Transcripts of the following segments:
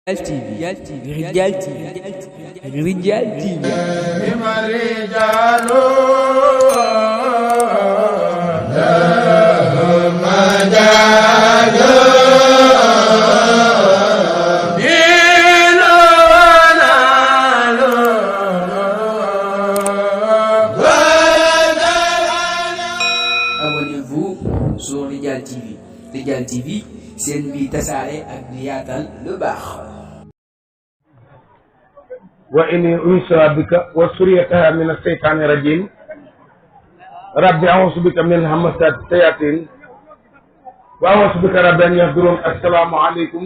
رجال تي رجال تي رجال تي رجال لهم مجال دين ونال Abonnez-vous sur Radial TV. Radial TV seen bi tasaare ak di yaatal lu baax. وإني أنسى بك وسريتها من الشيطان الرجيم ربي أعوذ بك من همسات الشياطين وأعوذ بك رب أن يحضرون. السلام عليكم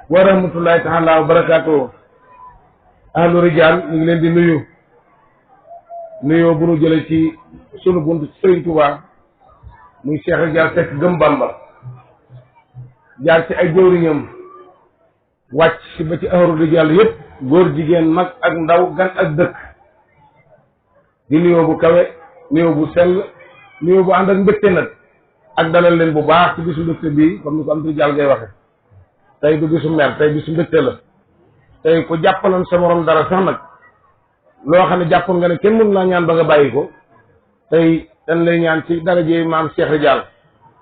ورحمة الله تعالى وبركاته. أهل رجال ñu ngi leen di nuyoo bu nu jëlee ci sunu bunt Sëriñ Tuubaa muy Cheikh Ridial Seck Gëm Bamba jaar ci ay jëwriñam wàcc si ba ci ahlu rijaal yëpp góor jigéen mag ak ndaw gan ak dëkk di nuyoo bu kawe nuyoo bu sell nuyoo bu ànd ak mbégte nag ak dalal leen bu baax ci bisu mbégte bii comme ni ko am rijaal ngay waxe tey du bisu mer tey bisu mbégte la tey ku jàppaloon sa morom dara sax nag loo xam ne jàppoon nga ne kenn mënu laa ñaan ba nga bàyyi ko tey dañ lay ñaan ci daraje maam Cheikh Ridial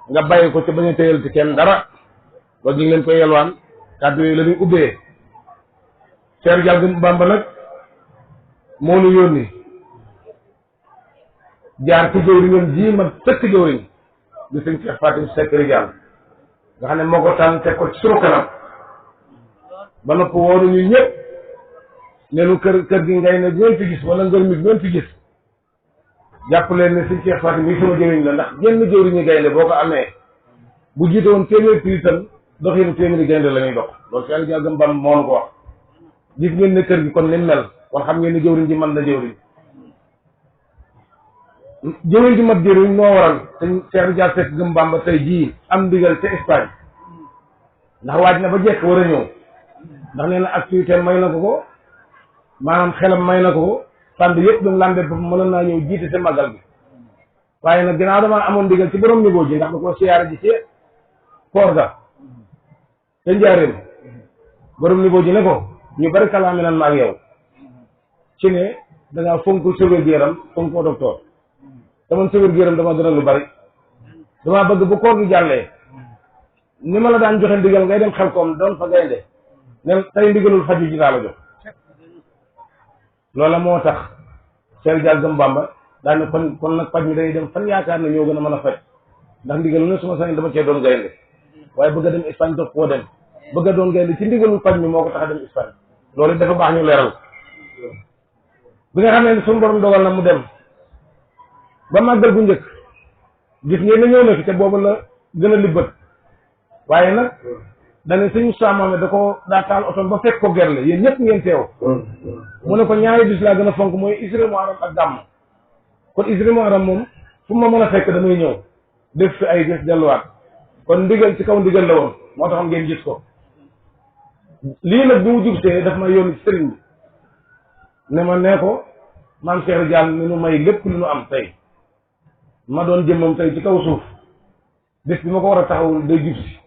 nga bàyyi ko ci bañ a téyal ci kenn dara ba ñu ngi leen koy yelwaan kàddu yooyu la ñuy ubbee. Cheikh Ridial Gëm Bamba nag moo nu yónni jaar ci jëwriñam ji ma tëkk jëwriñ di sëñ Cheikh Fatim Seck Ridial nga xam ne moo ko tànn teg ko ci sunu kanam ba nopp woonu ñu ñëpp ne nu kër gi ngay ne ngeen fi gis wala ngër mi ngeen fi gis jàpp leen ne sëñ Cheikh Fatim yi sama jëwriñ la ndax genn jëwriñu gaynde boo ko amee bu jiite woon téeméer pilitan doxinu téeméeri gaynde la ñuy dox loolu Cheikh Ridial Gëm Bamba moo nu ko wax. gis ngeen ne kër gi kon ni mel kon xam ngeen ne jëwriñ ji mën na jëwriñ ji mat jëwriñ moo waral te Cheikh Ridial Seck Gëm Bamba tey jii am ndigal ca Espagne ndax waaj na ba jekk war a ñëw ndax nee na activité may na ko maanaam xelam may na ko fànn yëpp dum làmbee ba mënoon naa ñëw jiite sa màggal bi waaye nag ginnaaw damaa amoon ndigal ci borom niveau ji ndax da ko siyaara ji ci koor ga te njaareem borom niveau ji ne ko ñu bari kalaame nan ma ak yow ci ne dangaa fonk sa wér-gu-yaram fonk ko docteur te man sa wér-gu-yaram dama gënal lu bari damaa bëgg bu koor gi jàllee ni ma la daan joxe ndigal ngay dem xel koom doon fa gaynde ne tey ndigalul faju ji laa la jox loola moo tax Cheikh Ridial Gëm Bamba daa ne kon nag faj mi day dem fan yaakaar ne ñoo gën a mën a faj ndax ndigalu ne suma sañ dama cee doon gaynde waaye bëgg a dem Espagne dox koo dem bëgg a doon gaynde ci ndigalul faj mi moo ko tax a dem Espagne loolu dafa baax ñu leeral bi nga xam ne suñu borom dogal na mu dem ba màggal bu njëkk gis ngeen ne ñëw na fi te boobu la gën a libbat waaye nag dane suñu saamame da ko daa taal otom ba fekk ko gerle yéen ñëpp ngeen teew mu ne ko ñaari bis laa gën a fonk mooy Isra Muharram ak gàmm kon Isra Muharram moom fu ma mën a fekk damay ñëw def fi ay gis delluwaat kon ndigal ci kaw ndigal la woon moo taxoon ngeen gis ko lii nag bi mu jubsee daf ma yónni sëriñ bi ne ma nee ko maam Cheikh Ridial mi nu may lépp lu nu am tey ma doon jëmmam tey ci kaw suuf bés bi ma ko war a taxawul day jubsi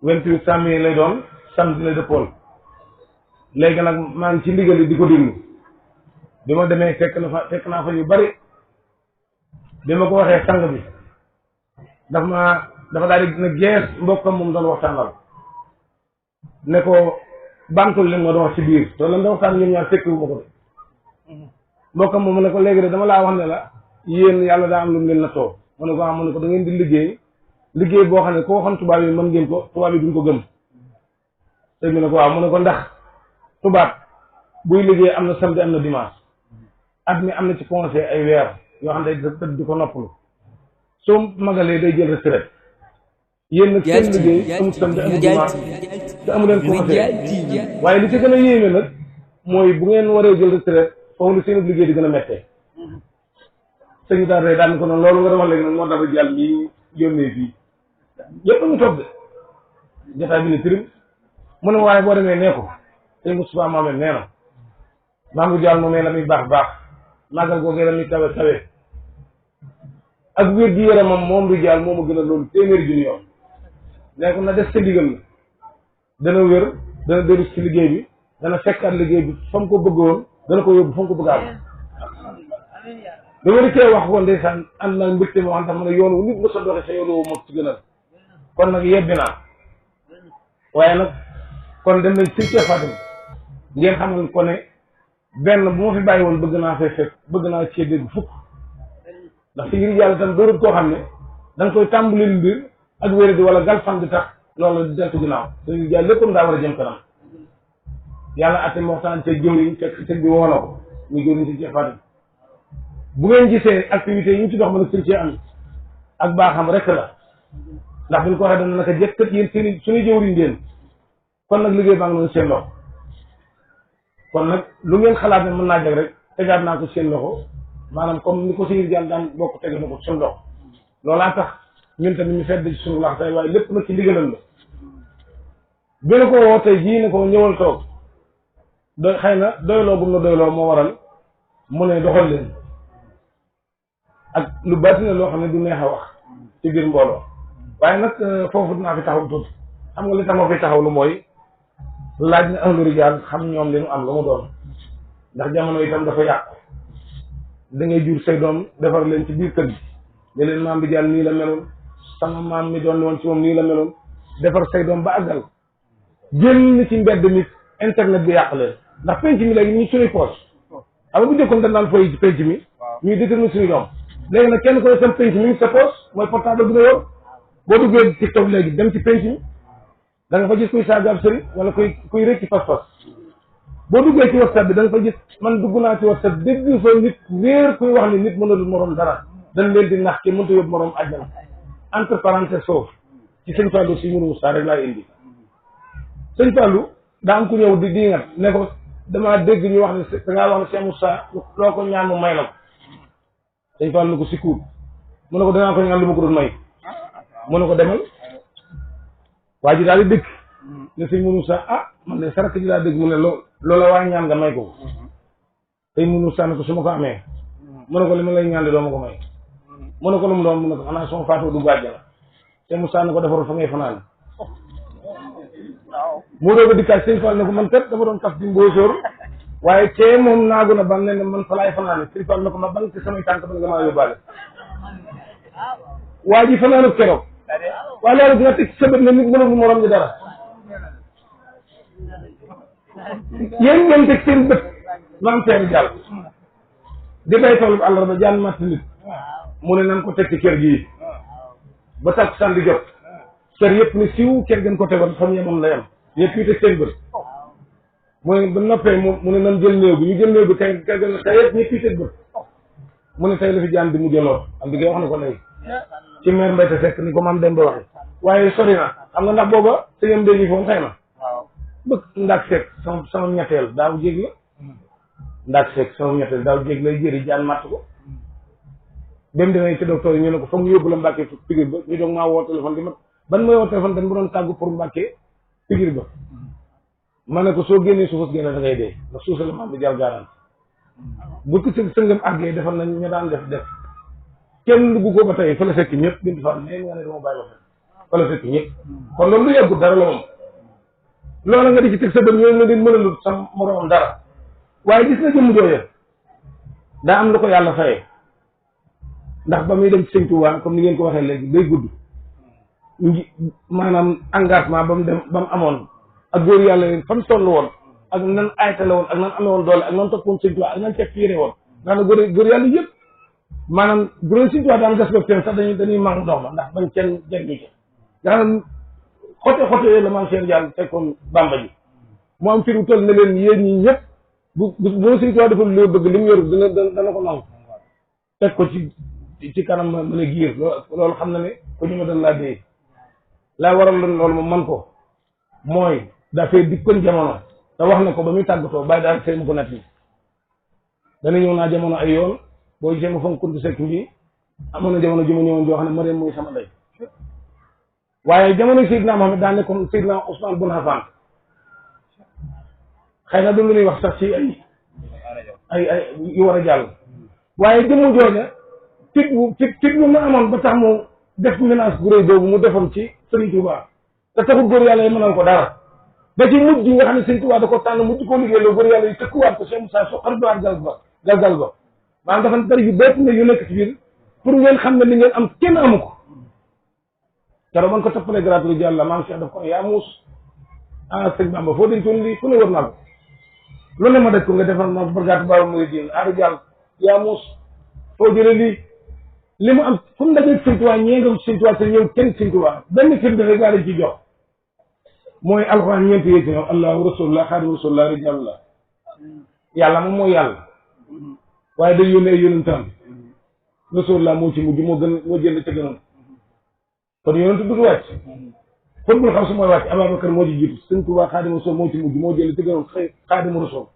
28 samedi lay doon samedi lay dëppoon léegi nag maa ngi ci ndigal yi di ko déglu bi ma demee fekk naa fa yu bari bi ma ko waxee sang bi dafa daal di ne gees mbokkam moom doon waxtaanal ne ko bantul leen ma doon wax ci biir te lan da waxtaan ñoom ñaar fekkiwu ma ko de mbokkam moom ne ko léegi de dama laa wax ne la yéen yàlla daa am lu mu leen na too mu ne ko mu ne ko da ngeen di liggéey boo xam ne koo xam tubaab yi mën ngeen ko tubaab yi duñ ko gëm te mu ne ko waaw mu ne ko ndax tubaab buy liggéey am na samedi am na dimanche at mi am na ci conseil ay weer yoo xam ne day tëdd di ko noppalu soo magalee day jël retraite yéen nag seen liggéey amul samedi amul dimanche te amu leen conseil waaye li ci gën a yéeme nag mooy bu ngeen waree jël retraite foofu lu seen liggéey di gën a méttee sëñ daal rey daan ko noonu loolu nga doon wax léegi nag moo tax Ridial mii yónnee fii yëpp a ngi toog de jotaay bi ne tirim mu ne waaye boo demee nee ko sëñ Moustapha Mohamed nee na maam Ridial moomee la muy baax baax màggal googee la muy kawe kawe ak wér gi yaramam moom Ridial moo ma gën a loolu téeméeri junni yoon nee ko na def sa ndigal la dana wér dana dellu ci liggéey bi dana fekkaat liggéey bi fa mu ko bëggoon dana ko yóbbu fa mu ko bëgg a am dama di koy wax ko ndeysaan ànd naa mbégte moo xam tax ma ne yoon wu nit mos a doxe sa yoon woo moo ci gënal kon nag yebbi naa waaye nag kon dem nañ ci Fatim ngeen xamal ko ne benn bu ma fi bàyyi woon bëgg naa fay fekk bëgg naa cee dégg fukk ndax fi ngir yàlla tam dóorut koo xam ne da nga koy tàmbali mbir ak wér di wala galfan di tax loolu di deltu ginnaaw te ngir yàlla léppam daa war a jëm kanam yàlla atte ma waxtaan te jëwriñ fekk teg bi woo na ko muy jëwriñ ci Fatim bu ngeen gisee activités yi ñu ci dox ma nag suñ cee am ak baaxam rek la ndax buñ ko waxee dana naka jëkk kat yéen seen suñu jëwriñ ngeen kon nag liggéey baa ngi noonu seen loxo kon nag lu ngeen xalaat ne mën naa jag rek tegaat naa ko seen loxo maanaam comme ni ko Sëriñ Jaan daan bokk tege na ko suñu loxo loolaa tax ñun tamit ñu fedd ci suñu lax tey waaye lépp nag ci ndigalal la bi na ko woo tey jii ne ko ñëwal toog doy xëy na doyloo gum na doyloo moo waral mu ne doxal leen ak lu bari na loo xam ne du neex a wax ci biir mbooloo waaye nag foofu dinaa fi taxaw tuuti xam nga li tax ma fi taxaw lu mooy laaj na ahlu rijaal xam ñoom li ñu am lu mu doon ndax jamono itam dafa yàqu da ngay jur say doom defar leen ci biir kër gi ne leen maam bi jàll nii la meloon sama maam mi doon woon ci moom nii la meloon defar say doom ba àggal génn ci mbedd mi internet bi yàq leen ndax penc mi léegi ñu suñuy poche xam nga bu njëkkoon dañ daan foy ci penc mi ñuy déterminer suñu doom léegi nag kenn ko ne sam penc mi ngi sa poche mooy portable bi nga yor boo duggee TikTok léegi dem ci penc mi da nga fa gis kuy saagaab sëriñ wala kuy rëcc ci pas-pas boo duggee ci WhatsApp bi da nga fa gis man dugg naa ci WhatsApp dégg fa nit réer kuy wax ni nit mënalul moroom dara dañ leen di nax ke mënta yóbbu moroom àjjana entre parenthèses soof ci sëñ Fallou si muru Moussa rek laa indi sëñ Fallou daa am ku ñëw di diingat ne ko damaa dégg ñu wax ne da ngaa wax ne Cheikh Moussa loo ko ñaan mu may la ko sëñ Fallou ko sikkuut mu ne ko dangaa ko ñaan lu ma ko doon may mu ne ko demal waa ji daal di dëkk ne sëñ Moussa man de sarak ji daa dégg mu ne loola waa ñaan nga may ko sëñ Moussa ne ko su ma ko amee mu ne ko li ma lay ñaan de doo ma ko may mu ne ko lu mu doon mu ne ko xanaa suma faatoo du àjjana sëñ Moussa ne ko defarul fa ngay fanaan moo doog a dikkaat sëñ Fall ne ko man kat dafa doon kaf di mbóosóor waaye cee moom naagu na ban ne man fa laay fanaane sëñ Fall ne ko ma ban ci samay tànk ba nga maa yóbbaale waa ji fanaanut keroog waaye loolu dina teg sa bët ne nit mënul morom ji dara yéen ngeen teg seen bët maam seen jàll di bay toolu àllarba jaan matt nit mu ne nan ko teg ci kër gii ba takk sànni jot kër yëpp ni siw kër gën ko tegoon xam yemoon la yem yëpp yi teg seen bët mu ne ba noppee mu ne nan jël néew bi ñu jël néew bi tey kër gën tey yëpp ñëpp yi teg bët mu ne tey la fi jaan bi mu jëloon am di ngay wax na ko léegi ci meer mbay te fekk ni ko maam dem ba waxe waaye sori na xam nga ndax booba sëñam déñi foon xëy na bëgg ndaak seeg sama ñetteel daaw jéeg la ndaak seeg sama ñetteel daaw jéeg lay jëri jaan matt ko ba mu demee ci docteur yi ñu ne ko foog ñu yóbbu la Mbàkke pigir ba ñu doog maa woo téléphone di ma ban mooy woo téléphone dañ ma doon tàggu pour Mbàkke pigir ba ma ne ko soo génnee suufas génne da ngay dee ndax suusa la maam bi jar gaaraan bu ko sëngam àggee defal nañ ñu daan def kenn dugg ko ba tey fa la fekk ñëpp bindu fa ne nga ne dama bàyyi ba fa la fekk ñëpp kon loolu lu yàggut dara la moom loola nga di ci teg sa bët ñooñu la di mënalut sa moroom dara waaye gis na jëmm jooya daa am lu ko yàlla fayee ndax ba muy dem ci Sëñ Tuubaa comme ni ngeen ko waxee léegi day gudd maanaam engagement ba mu dem ba mu amoon ak góor yàlla yi fa mu toll woon ak nan aytale woon ak nan amee woon doole ak nan toppoon Sëñ Tuubaa ak nan teg fiire woon ndax na góor yàlla yëpp maanaam bu doon Sëñ Tuubaa daan respecté sax dañuy mang ndox ma ndax bañ kenn jëriñu ci nga xam xote yooyu la maam Cheikh Diall fekkoon Bamba ji mu am firu toll ne leen yéen ñi ñëpp bu Sëñ Tuubaa defal loo bëgg li mu yor dana ko nangu teg ko ci kanam ma ne giir loolu xam na ne ko ñu ma doon laa dee laa waral loolu moom man ko mooy dafay dikkoon jamono te wax na ko ba muy tàggatoo bàyyi daal sëy ma ko nett ni dana ñëw naa jamono ay yoon boo gisee ma fonk kuntu sekk mbii amoon na jamono ji ma ñëwoon joo xam ne ma dem muy sama ndey waaye jamono Seydina Mohamed daa nekkoon Seydina Ousmane Bun Affan xëy na du lu ñuy wax sax ci ay yu war a jàll waaye jëmu jooja tit mu ma amoon ba tax mu def menace bu rëy boobu mu defoon ci Sëriñ Tuubaa te taxul góor yàlla yi mënal ko dara ba ci mujj nga xam ne sëñ Tuubaa da ko tànn mujj koo liggéey loo góor yàlla yi tëkkuwaat ko Cheikh Moussa so xarduwaat galgal ba maanaam dafa bari yu bépp ne yu nekk ci biir pour ngeen xam ne li ngeen am kenn amu ko keroog man ko toppalee gratu Yàlla maam Cheikh daf ko yaa muus sëñ Bamba foo dencoon lii fu ne war naa ko lu ne ma daj ko nga defal ma bargaatu baabu muy diin jàll yaa muus foo jële lii li mu am fu mu dajeeg sëñ Tuubaa ñeenga sëñ Tuubaa te ñëw kenn sëñ Tuubaa benn firnde rek laa leen ci jox mooy alxuraan ñeenti yéeg ñoom allahu rasulullah xaadimu rasulullah rijalullah yàlla moom mooy yàlla waaye day yónnee ay yónentam rasulullah moo ci mujj moo jël ca gënoon kon yónent du wàcc kon bul xam su mooy wàcc Ababacar moo ci jiitu sëñ Tuubaa xaadimu rasul moo ci mujj moo jël ca gënoon xaadimu rasul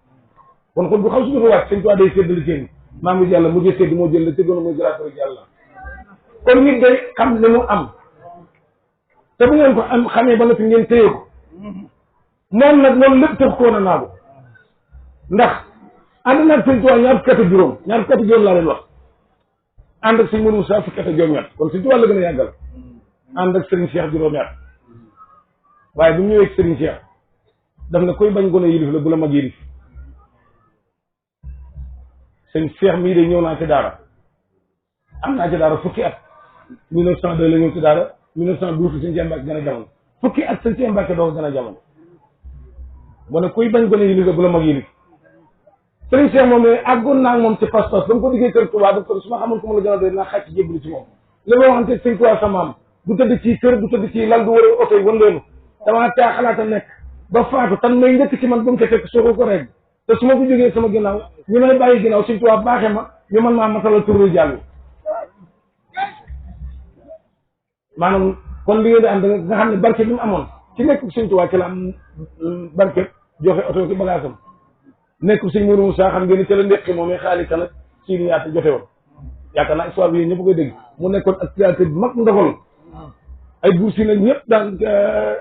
kon bu xam su du wàcc sëñ Tuubaa day séddale seen maamu yàlla mujjee sédd moo jël ca gënoon mooy gratu yàlla kon nit day xam li mu am te bu ngeen ko am xamee ba noppi ngeen téye ko moom nag loolu lépp tëf koo na naagu ndax ànd naag sëñ Tuubaa ñaar fukki at ak juróom laa leen wax ànd ak sëñ Mourou Moussa fukki at ak juróom-ñett kon sëñ Tuubaa la gën a yàggal ànd ak sëriñ Cheikh juróom-ñett waaye bu mu ñëwee sëriñ Cheikh daf ne koy bañ gone yilif la bu la mag yilif sëñ Cheikh mii de ñëw naa ci daara am naa ci daara fukki at 1902 la ñëw ci daara 1912 sëñ Cheikh Mbacke gën a jamono fukki at sëñ Cheikh Mbacke doo gën a jamono mu ne kuy bañ gone yilif la bu la mag yilif sëriñ Cheikh moom ne àggoon naa moom ci pas-pas ba mu ko diggee kër Tuubaa daf ko su ma xamoon ko mu la gën a doy naa xàcc jébbalu ci moom li ma waxante sëñ Tuubaa sa maam du tëdd ci kër du tëdd ci lal du war a oto yi wëndeelu damaa taa xalaata nekk ba faatu tan may njëkk ci man ba mu ko fekk soo ko reg te su ma ko jógee sama ginnaaw ñu may bàyyi ginnaaw sëñ Tuubaa baaxe ma ñu mën maa matalal turu jàll maanaam kon li ngeen di am da nga xam ne barke bi mu amoon ci nekk sëñ Tuubaa ci la am barke joxe oto ki bagaasam nekk sëñ Mourou Moussa xam ngeen ni ca la ndéqi moom xaalis kan ak ci ni yaata jote woon yaakaar naa histoire bi yéen ñëpp koy dégg mu nekkoon ak théâtre bi mag ndofal ay buur si nag ñëpp daan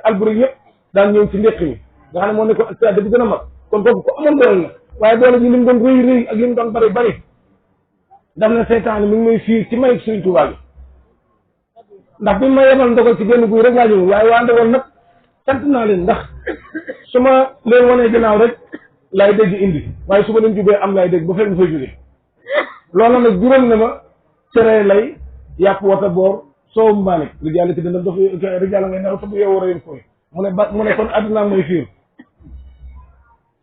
alburi ñëpp daan ñëw ci ndéqi mi nga xam ne moo nekkoon ak théâtre bi gën a mag kon kooku ko amoon doole na waaye doole ji li mu doon rëy rëy ak li mu doon bari bari daf na seytaane mi ngi may fii ci may sëñ Tuubaa bi ndax bi ma yemal ndogal ci génn guy rek laa ñëw waaye waa ndogal nag sant naa leen ndax su ma leen wanee ginnaaw rek laay dégg indi waaye su ma leen jubee am laay dégg ba fekk mu fay jógee loolu nag jural na ma cere lay yàpp wata boor soow mbaanik rijaal ki dana dof rijaal ngay new te bu yeewoo rëyén koy mu ne kon addunaa mooy fiir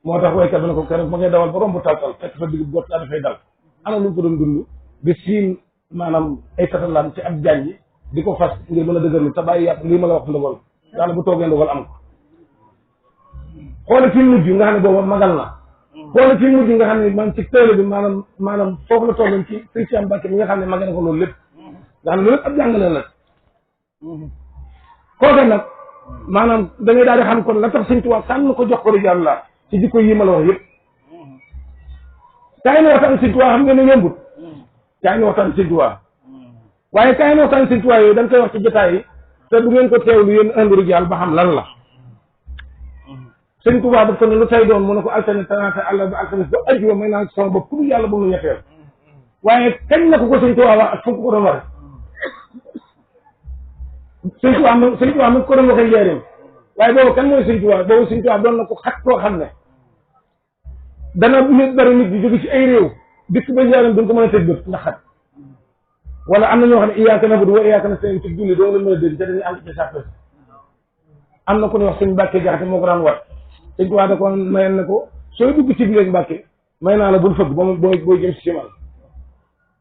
moo tax waykat bi ne ko keroog ma ngay dawal ba romb taltal fekk fa digg gott daa dafay dal ana lu mu ko doon dund di siin maanaam ay satalaan ci ab jànj di ko fas ngir mën a dëgërlu te bàyyi yàpp lii ma la wax ndogal daana bu toogee ndogal am ko xoole fi mujj nga xam ne booba magal na xoole fi mujj nga xam ne man ci tële bi maanaam foofu la tolloon ci sëñ Cheikh Mbacke mi nga xam ne magal na ko loolu lépp nga xam ne loolu lépp ab jàngale la kooke nag maanaam da ngay daal di xam kon la tax sëñ Tuubaa sànn ko jox ko rijaal la ci jikko yi ma la wax yëpp kaay na waxtaan sëñ Tuubaa xam ngeen ne yombut kaay na waxtaan sëñ Tuubaa waaye kaay na waxtaan sëñ Tuubaa yooyu dañ koy wax ci jotaay yi te du ngeen ko teewlu yéen indi rijaal ba xam lan la sëñ Tuubaa daf ko ne lu tay doon mu ne ko altine talaata àllarba alxames ba ajjuma may naa ci sama bopp pour yàlla bu mu ñetteel waaye kañ la ko sëñ Tuubaa wax ak fu ko doon waxe sëñ Tuubaa mi ko doon waxee njëriñ waaye boobu kan mooy sëñ Tuubaa boobu sëñ Tuubaa doon na ko xat koo xam ne dana nit bari nit di jóge ci ay réew dikk ba njëriñ duñ ko mën a tëj bët ndax xat wala am na ñoo xam ne iyyaaka na'budu wa iyyaaka nasta'iin ci julli doo nga leen mën a dégg te dañuy ànd ci sàppe am na ku ne wax sëñ Mbàkke Jaxate moo ko daan wat sëñ Tuubaa da ko mayal ne ko sooy dugg ci biir Mbàkke may naa la bul fëgg ba mu booy jëm si simal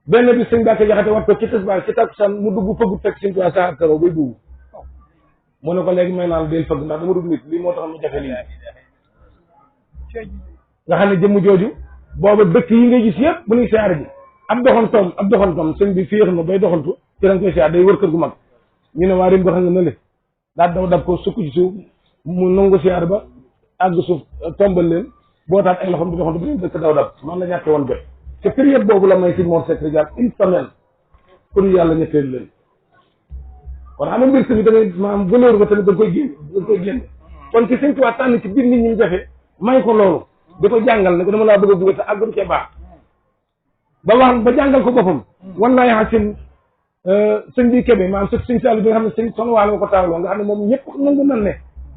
benn bi sëñ Mbàkke Jaxate wat ko ci tisbaar ci takkusaan mu dugg fëggut fekk sëñ Tuubaa saxaar karo bay dugg mu ne ko léegi may naa la del fëgg ndax dama dugg nit lii moo tax mu jafe lii nga xam ne jëmm jooju booba dëkk yi ngay gis yëpp bu ñuy siyaare ji ab doxantoom sëñ bi féex na bay doxantu ci lañ koy siyaar day wër kër gu mag ñu ne waa rim doxa nga nële daa daw dab ko sukk ci suuf mu nangu siyaar ba àgg suuf tombal leen boo taat ay loxoom di doxantu ba leen dëkk daw dab noonu la ñàkkee woon jot te période boobu la may si Mor Seck Rijaal une semaine pour yàlla ñetteel leen kon xam nga mbir tamit da ngay maanaam valeur ba tamit da nga koy génn kon ci sëñ Tuubaa tànn ci biir nit ñi mu jafe may ko loolu di ko jàngal ne ko dama laa bëgg a bugg te àggum cee baax ba wax ba jàngal ko boppam wallaay xasin sëñ bi Kébé maanaam sëñ Saalu bi nga xam ne sëñ Soxna Waalo ko taawloo nga xam ne moom ñëpp nangu nan ne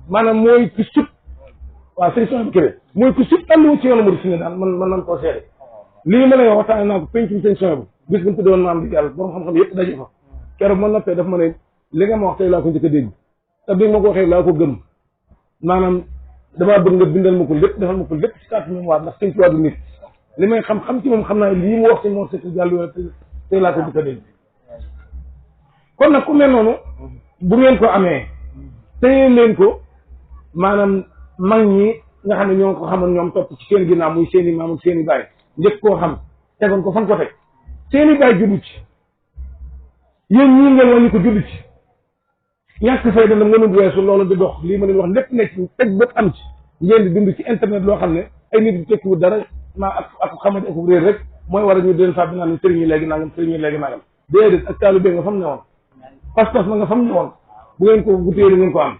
maanaam mooy ci sut waaw sëñ Sonia bu Kébé mooy ku sut àlluwu ci yoonu murid si ne daal man nan koo seede lii ma lay wax waxtaane naa ko pencum sëñ Sonia bu bis bu ñu tuddoon maam di yàlla borom xam-xam yëpp daje fa keroog ma noppee daf ma ne li nga ma wax tey laa ko njëkk a dégg te bi ma ko waxee laa ko gëm maanaam damaa bëgg nga bindal ma ko lépp defal ma ko lépp si kàttu mémoire ndax sëñ Tuubaa du nit li may xam ci moom xam naa lii mu wax si moo sëñ Jàll tey laa ko njëkk a dégg kon nag ku mel noonu bu ngeen ko amee téye leen ko maanaam mag ñi nga xam ne ñoo ko xamoon ñoom topp ci seen ginnaaw muy seen i maam ak seen i baay njëkk koo xam tegoon ko fan ko teg seen i baay juddu ci yéen ñii ngeen wàññi ko juddu ci ñàkk fay dana mënul weesu loolu di dox lii ma leen wax lépp nekk ci teg bët am ci ngeen di dund ci internet loo xam ne ay nit di tekkiwul dara maa ak xamadi ak réer rek mooy war a ñu den fab bi naan sëriñ yi léegi nangam sëriñ yi léegi nangam déedéet ak taalu bé nga fam ne woon pas-pas ma nga fam ne woon bu ngeen ko wutee ngeen ko am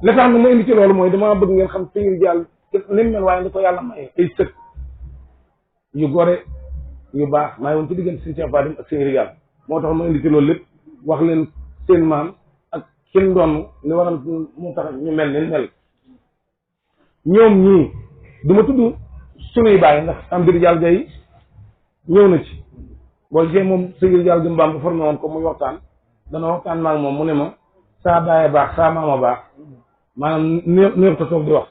li tax na ma indi ci loolu mooy damaa bëgg ngeen xam Sëñ Jàll ni mu mel waaye ni ko yàlla may ay sët yu gore yu baax maa ngi woon ci diggante Sëñ Cheikh Fadim ak Sëñ Jàll moo tax ma indi ci loolu lépp wax leen seen maam ak seen doon li waral mu tax ñu mel ni mel ñoom ñii du ma tudd sunuy bàyyi ndax am bir Jàll gay ñëw na ci boo gisee moom Sëñ Jàll gëm baam ba formé woon ko muy waxtaan dana waxtaan maa ngi moom mu ne ma saa bàyyi baax saa maama baax maanaam néew ta toog di wax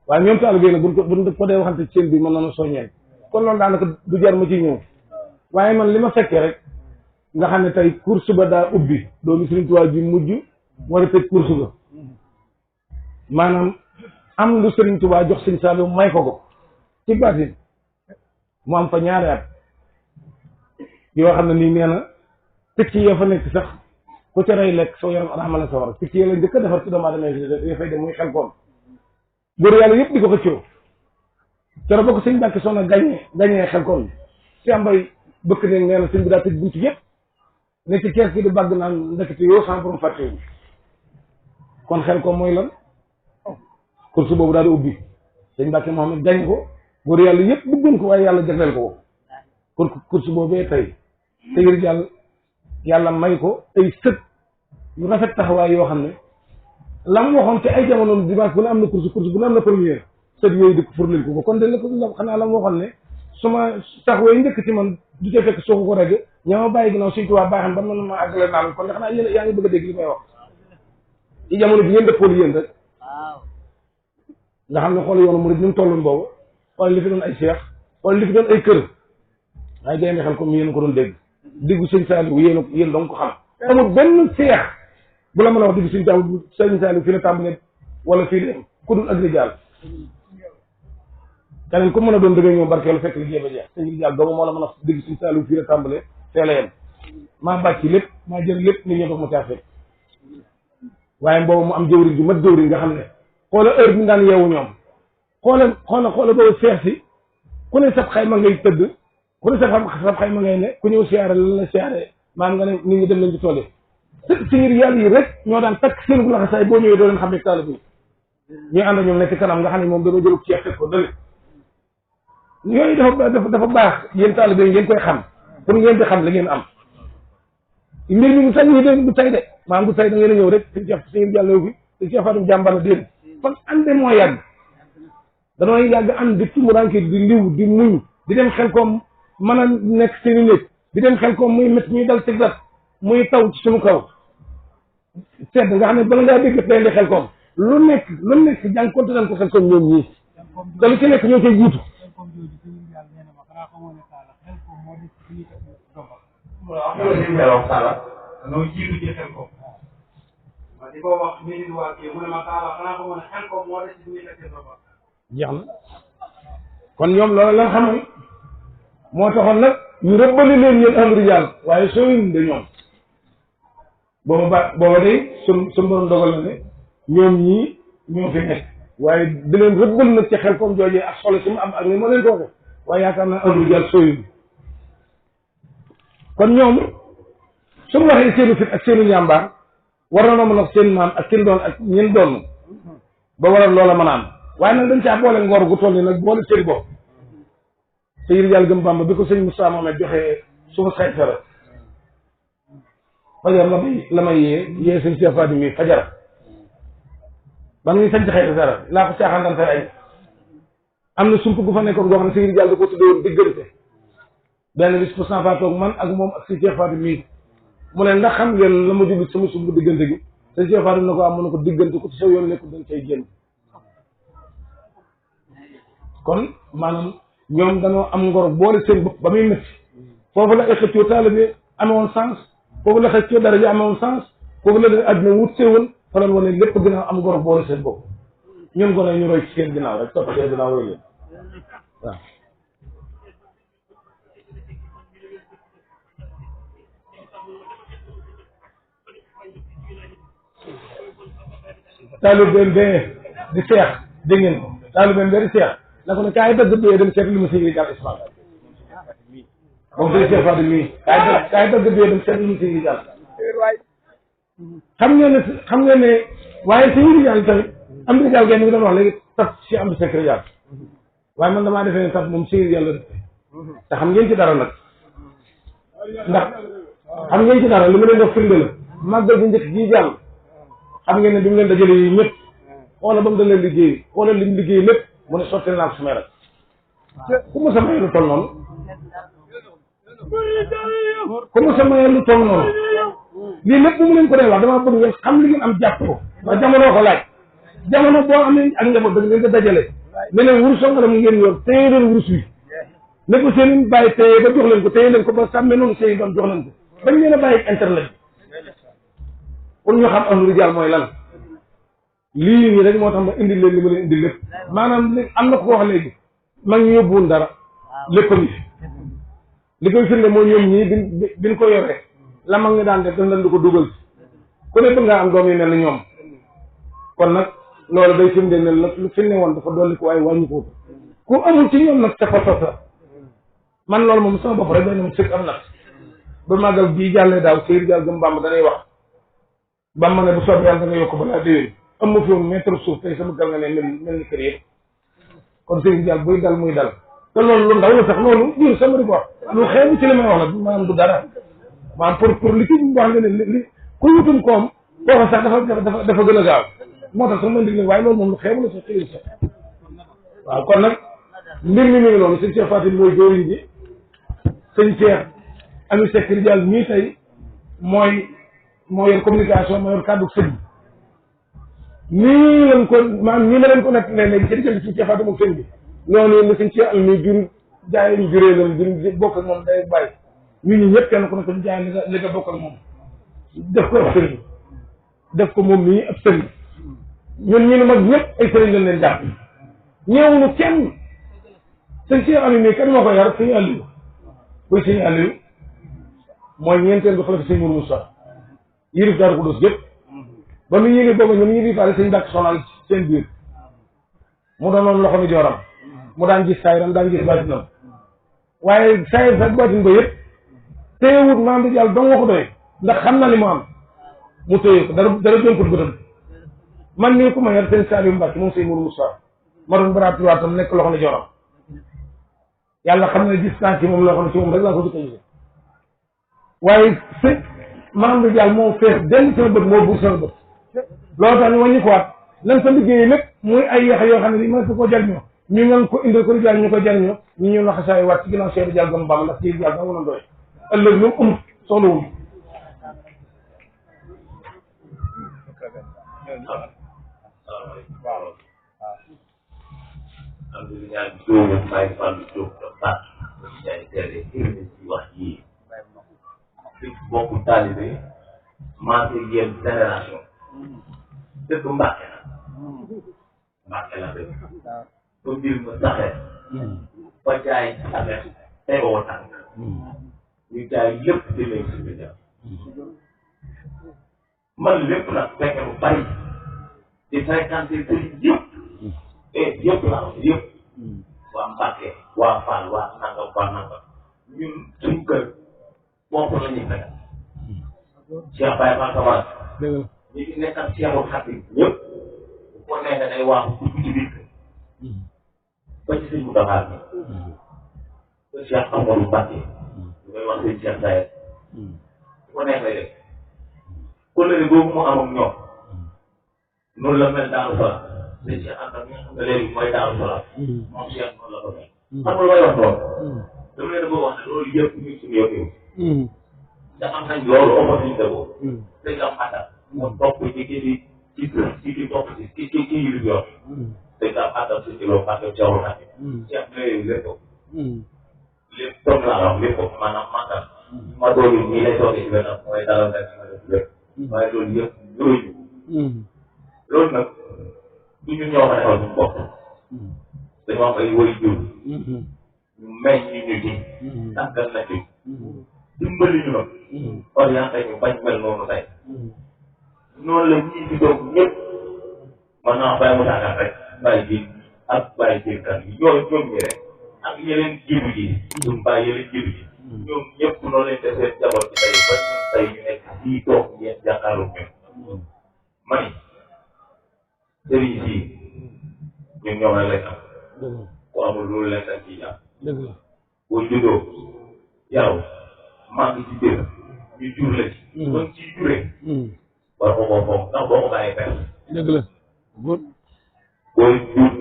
waaye ñoom taalibe nag buñ ko dee waxante ci seen biir mën nañu soññee kon loolu daanaka du jar ma ci ñëw waaye man li ma fekkee rek nga xam ne tey course ba daa ubbi doomi Sëriñ Tuubaa ji mujj war a tëj course ba maanaam am lu Sëriñ Tuubaa jox Sëriñ Saliou may ko ci baatin mu am fa ñaari at yoo xam ne nii nee na picc ya fa nekk sax ku ca rey lekk soo yaram araamal na sawar picc ya la njëkk a defar ci doomu aadama yi fay dem muy xel koom góor yàlla yëpp di ko xëccoo keroog ba ko sëñ Mbàkke Soxna gañee xel koom si ambay bëkk ne nee na sëñ bi daa tëj buntu yëpp ne ci kees gi di bàgg naan ndekete yoo sans borom fàtte wu kon xel koom mooy lan course boobu daal di ubbi sëñ Mbàkke Mohamed gañ ko góor yàlla yëpp bëggoon ko waaye yàlla jagleel ko kon course boobee tey yàlla yàlla may ko ay sët yu rafet taxawaay yoo xam ne la mu waxoon ci ay jamono dimanche bu ne am na course bu ne am na première sët yooyu di ko furlil ko kon de la ko xanaa la mu waxoon ne su ma taxawee njëkk ci man du ca fekk soo ko rege ña ma bàyyi ginnaaw Sëñ Tuubaa baaxam ba mën ma àggale naa kon xanaa yéen yaa ngi bëgg a dégg li may wax ci jamono bi ngeen dëppoon yéen rek nga xam ne xool yoonu murid ni mu tolloon boobu xool li fi doon ay seex xool li fi doon ay kër waaye gaynde xel comme yéen ko doon dégg diggu Sëñ Saliou yéen dong ko xam amul benn seex bu la mën a wax diggu Sëñ Saliou fii la tàmbalee wala fii la ku dul ak rijaal keneen ku mën a doon dëgg ñëw barkeelu fekk liggéey ba jeex Sëñ rijaal doomu moo la mën a diggu Sëñ Saliou fii la tàmbalee fee la yem maa bàcc lépp maa jël lépp nit ñi doog ma caa fekk waaye boobu mu am jëwriñ ju mat jëwriñ nga xam ne xoola heure bi daan yeewu ñoom xoola boobu seex si ku ne sab xayma ngay tëdd ku ne sab xayma ngay ne ku ñëw siyaare la la siyaare maam nga ne nit ñi dem nañ ci tool yi Sëñ Yàlla yi rek ñoo daan takk seen gu laxasaay boo ñëwee doo leen xam ne taalibe bi ñuy ànd ñoom ne ci kanam nga xam ne moom dama jëlub ceex teg ko dële yooyu dafa baax yéen taalibe yi ngeen koy xam pour ngeen di xam la ngeen am mbir mi du tay de maam du tay da ngeen a ñëw rek Sëñ Yàlla fi Sëñ Cheikh Fatou jàmbar la déedéet fan ande moo yàgg danoo yàgg ànd di tumuranke di liw di muñ di dem xel koom mën a nekk seeni néeg di dem xel koom muy métti muy dal ci gat muy taw ci suñu kaw sedd nga xam ne bala ngaa dégg day di xel koom lu nekk jànkonte nañ ko xel koom ñoom ñii te lu ci nekk ñoo koy jiitu noo jiitu ci xel koom ma di ko wax minute waa kii mu ne ma taala xanaa ko mën a xel koom moo des ci ñuy teg jeex na kon ñoom loolu la xam moo taxoon nag ñu rëbbali leen yéen ahlu rijaal waaye sooyuñ de ñoom booba day suñ borom dogal na ne ñoom ñii ñoo fi nekk waaye di leen rëbbal nag ci xel comme joojee ak solo si mu am ak ni ma leen ko waxee waaye yaakaar naa ahlu rijaal sooyuñ kon ñoom suñu waxee seenu fit ak seenu njàmbaar war na noo mën a seen maam ak seen doon ak ñen doon ba waral loola mën a am waaye nag dañ caa boole ngor gu toll ni nag boole seen bopp Sëñ Yàlla gëm Bàmba bi ko sëñ Moussa Mohamed joxee suba saytara fajar la may yee sëñ Cheikh Fadim mi fajar ba ñuy sañ ci xëy dara laa ko caaxaan daan fay ay am na sump gu fa nekkoon goo xam ne Sëriñ Jàll da ko tuddee woon diggante benn bis pour cent fa toog man ak moom ak si Cheikh Fatou mii mu ne ndax xam ngeen la ma jublu sama sump diggante gi te Cheikh Fatou na ko am mu ne ko diggante ko ci saw yoon nekkul dañ cay génn kon maanaam ñoom dañoo am ngor boole seen bopp ba muy métti foofu la ay xëccoo taalibe amewoon sens foofu la xëccoo daraja amewoon sens foofu la leen àdduna wut seewoon fa lañ wane lépp ginnaaw am ngor boole seen bopp ñun gone ñu roy ci seen ginnaaw rek topp seen ginnaaw roy leen waaw taalibeem bee di seex dégg ngeen ko taalibeem bee di seex na ko ne kaay dëgg bee dem seet li ma Sëriñ Jàll Ismaïla moom sëñ Cheikh Fatou mii kaay dëgg bee dem seet li ma Sëriñ Jàll xam ngeen ne waaye Sëriñ Jàll tamit am na jàll genn ngi doon wax léegi taf si am secret Jàll waaye man damaa defee ne taf moom Sëriñ Jàll la te xam ngeen ci dara nag ndax xam ngeen ci dara li ma leen def firnde la màggal gi njëkk jii jàll xam ngeen ne bi mu leen dajale yi ñëpp xoola ba mu dalee liggéey xoola li mu liggéey lépp mu ne sotti naa ko samay rek ku ma sa mayee lu toll noonu ku ma sa mayee lu toll noonu lii lépp bu mu leen ko dee wax damaa bëgg ngeen xam li ngeen am jàpp ko ndax jamono ko laaj jamono boo amee ak njaboot da ngeen ko dajale ne leen wurus soo nga dem ngeen yor téye leen wurus wi ne ko seen bàyyi téye ba jox leen ko téye leen ko ba sàmmee noonu seen doom jox leen ko bañ leen a bàyyi internet bi pour ñu xam ahlu rijaal mooy lan lii nii rek moo tax ma indi leen li ma leen indi lépp maanaam li am na ko wax léegi mag ñu yóbbuwun dara lépp a ngi fi li koy firnde mooy ñoom ñii biñ ko yoree la mag ñu daan def dañ leen di ko dugal ku ne bëgg ngaa am doom yi mel ni ñoom kon nag loolu day firnde ne la lu firnde woon dafa dolli ko waaye wàññi ko ku amul ci ñoom nag dafa tos la man loolu moom sama bopp rek day na sëkk am nag ba màggal bii jàllee daaw Sëriñ Jàll gëm Bàmba danay wax Bàmba ne bu soobee yàlla da nga yokk balaa déwén am ma fi woon mètre suuf tey sama gal nga ne mel ni kër yëpp kon Sëriñ Jàll buy dal muy dal te loolu lu ndaw la sax loolu ñun sama di ko wax lu xeebu ci li may wax la maanaam du dara maanaam pour li ci wax nga ne li ku wutum koom kooku sax dafa gën a gaaw moo tax sax man dig waaye loolu moom lu xeebu la sax xëy sax waaw kon nag mbir mi ngi noonu sëñ Cheikh Fatou mooy jëriñ ji sëñ Cheikh Ami Sëriñ Jàll mii tey moo yor communication moo yor kàddu sëñ nii lañ ko maanaam nii ma leen ko nekk léegi ci diggante sëñ Cheikh Fatou moom sëñ bi noonu yéen sëñ Cheikh am ni jur jaay ñu juree lam jur bokk ak moom day bàyyi ñun ñi ñëpp kenn ku ne ko jaay li nga bokk ak moom def ko ab sëriñ def ko moom nii ab sëriñ ñun ñu ne mag ñëpp ay sëriñ lañ leen jàpp ñeewuñu kenn sëñ Cheikh am nii kan moo ko yar sëñ Aliou buy sëñ Aliou mooy ñeenteel ba xale fi sëñ Mourou Moussa yërif Daaru Xudoos yëpp ba mu yéegee booba ñoom ñu ngi faale sëñ Mbàkke Sonal seen biir mu doonoon loxo ni jooram mu daan gis saayiram daan gis baatinam waaye saayir sax baatin ba yëpp téyewut maam di jàll dong nga ko doy ndax xam na li mu am mu téye ko dara jonkut bëtam man nii ku ma yar sëñ Saliou Mbàkke moom sëñ Mourou Moussa ma doon baraat waatam nekk loxo ni jooram yàlla xam ne distance yi moom loo xam ne ci moom rek laa ko jëkk a gis waaye sëñ maam di jàll moo fees denn sama bët moo buur sama bët loolu tax ñu wàññi ko waat lan sa liggéey lépp muy ay yax yoo xam ne li mën ko jariñoo ñu ngan ko indil ko di jàll ñu ko jariñoo ñu ñëw laxasaay waat ci ginnaaw Cheikh Jàll gam Bàmba ndax ci jàll danga mën a doy ëllëg lu um soxlawul alhamdulilah Diop Baye Fallou Diop de Fatou Ndiaye Télé ci wax ji ci bokku taalibe maa ngi yéen génération dëkk Mbàkke la dëkk ba mbir ma saxee ba jaay affaire tegoo tànk ñu jaay lépp jëlee si biir man lépp nag fekke lu bari di fréquenté kër yëpp yëpp la yëpp waa Mbàkke waa Fall waa nangam waa nangam ñun suñ kër bopp la ñuy fekk Cheikh Baye Fall Kamara ñu ngi nekk ak Cheikhul Khadim ñëpp bu ko neexee day waaxu dugg ci biir kër ba ci sëñ bu Dakar bi ba Cheikh Amadou Mbacke ñu koy wax sëñ Cheikh Saye bu ko neexee rek kóllëre boobu mu am ak ñoom noonu la mel Daaru Salaam dañ ci ànd ak ñi nga xam ne léegi mooy Daaru Salaam moom Cheikh noonu la ko mel xam nga lu may wax loolu dama leen bëgg wax ne loolu yëpp ñu ngi suñu yow te am nañ loolu opportunité boobu dañ am atal moom topp ci topp ci yu yor dañ am atal ci loolu parce que jaww na Cheikh ne lépp lépp toog laa wax lépp maanaam maanaam ma doon nii lay toogee ci benn mooy dalal nga ma def lépp waaye loolu yëpp juróomi loolu nag du ñu ñoo ko defal suñu bopp dañoo am ay woy jur ñu meññ ñu ci tàggal na ci dimbali ñu nag orienté ñu bañ mel noonu tey noonu la ñii di toog ñëpp man naa bàyyi mu tàggal rek bàyyi ji ak bàyyi jénkan yi ñoom ñi rek ak yeneen jiitu ji duñ bàyyi yeneen jiitu ji ñoom ñëpp noonu lañ def seen jaboot ci tey ba ñun tey ñu nekk fii toog ngeen jàkkaarloo ñun mani sëriñ si ñun ñoom rek lañ am ku amul loolu leen dañ ciy am boo juddoo yow maa ngi ci biir ñu jur la ci kon ciy juree war ko koo foog ndax boo ko bàyyee perte dëgg la boo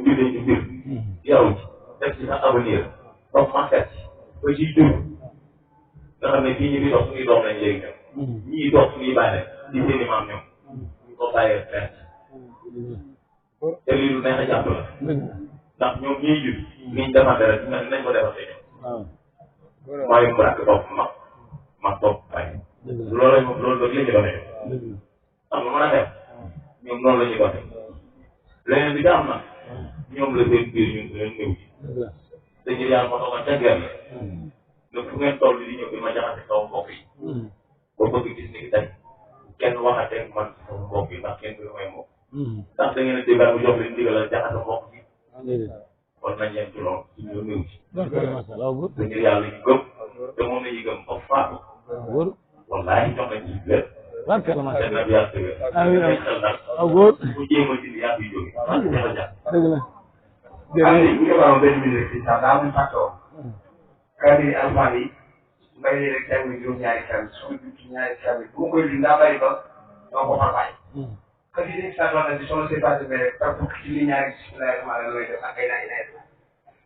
juree ci biir yow ci def ci sa avenir ba màggat ba ciy jur nga xam ne fii ñu fi dox suñuy doom lañ léegi ñoom ñii dox suñuy bàyyi ci seen i maam ñoom ñu ko bàyyee perte te lii lu neex a jàpp la ndax ñoom ñiy jur niñ demante rek nañ ko defante ñoom mooy mu rakk topp ma topp bàyyi loolu la ñu doxee xam nga mën a def ñoom noonu la ñuy doxee leneen bi daa am na ñoom la seen biir ñun leen néew ci te ngir yàlla ma toogoon ca gerte ne fu ngeen toll di ñëw di ma jaxase sama mbokk yi ba bëgg gis ni tey kenn waxatee man sama mbokk yi ndax kenn du may mbokk ndax da ngeen a déggal mu jox leen ndigalal jaxase mbokk yi kon nañ leen ci loolu suñu néew ci te ngir yàlla ñu gëm te moom la ñuy gëm ba faatu wallaahi jox nañ ci lépp te nag yàlla tëgg ay xel nag bu jéem a dindi yàlla yi jóge dafa jàpp Aliou bu ñu waxoon benn minute bi sax daa mun fàttoo kàddu yi alphabet yi mbay mi rek jàng juróom-ñaari kàddu su ma jublu ñaari kàddu bu ma koy lim daa bëri ba doo ko far bàyyi. kàddu yi nekk saa doon na si soo see passé mais rek par fukki ci li ñaari bisimilah rahmaan rahim looy def ak ay naaj nawet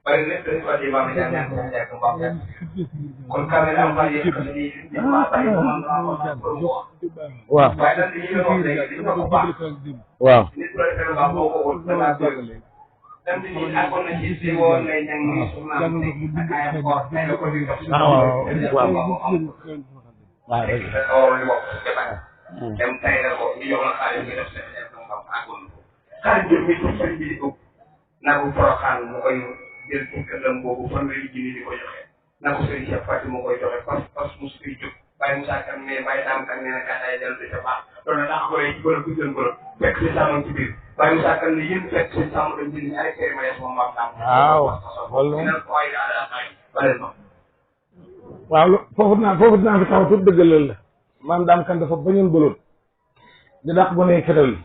bari lépp dañu ko di maam ñaan ñaan ñaan ñaan mbaam ñaan kon kàddu yi alphabet yi xam ne nii maa bàyyi ko man maa ko pour mu wax. waaw waaye nag li ñu doon wax léegi li ñu ko baax. waaw nit ku la defee lu baax boo ko wut da ngaa bëgg. dem ci ñi àggoon na ci si woon ngay ñang ni soxnaam ak ay koor tey la ko di jox dem tay la ko ñu jox la xaalis nga def seen xam àggoon xaalis bi mi ci sëriñ bi di ëpp na ko Porokhane mu koy jël ci këram boobu fanweeri junni di ko joxe na ko sëriñ Cheikh Fatou mu koy joxe parce que mosu koy jóg Baye Moussa Kane mais Baye Dame Kane nee na gàddaay dellu di ca baax loolu daa ko ci bërëb bu jël bërëb fekk si sàmm ci biir Baye Moussa Kane ne yéen fekk si sàmm dañ jënd ñaari kër ma yees moom maam Dame. waaw foofu dinaa fi taxaw tuuti dëggalal la maam Dame Kane dafa bañoon bëloot di dàq gone yi fetal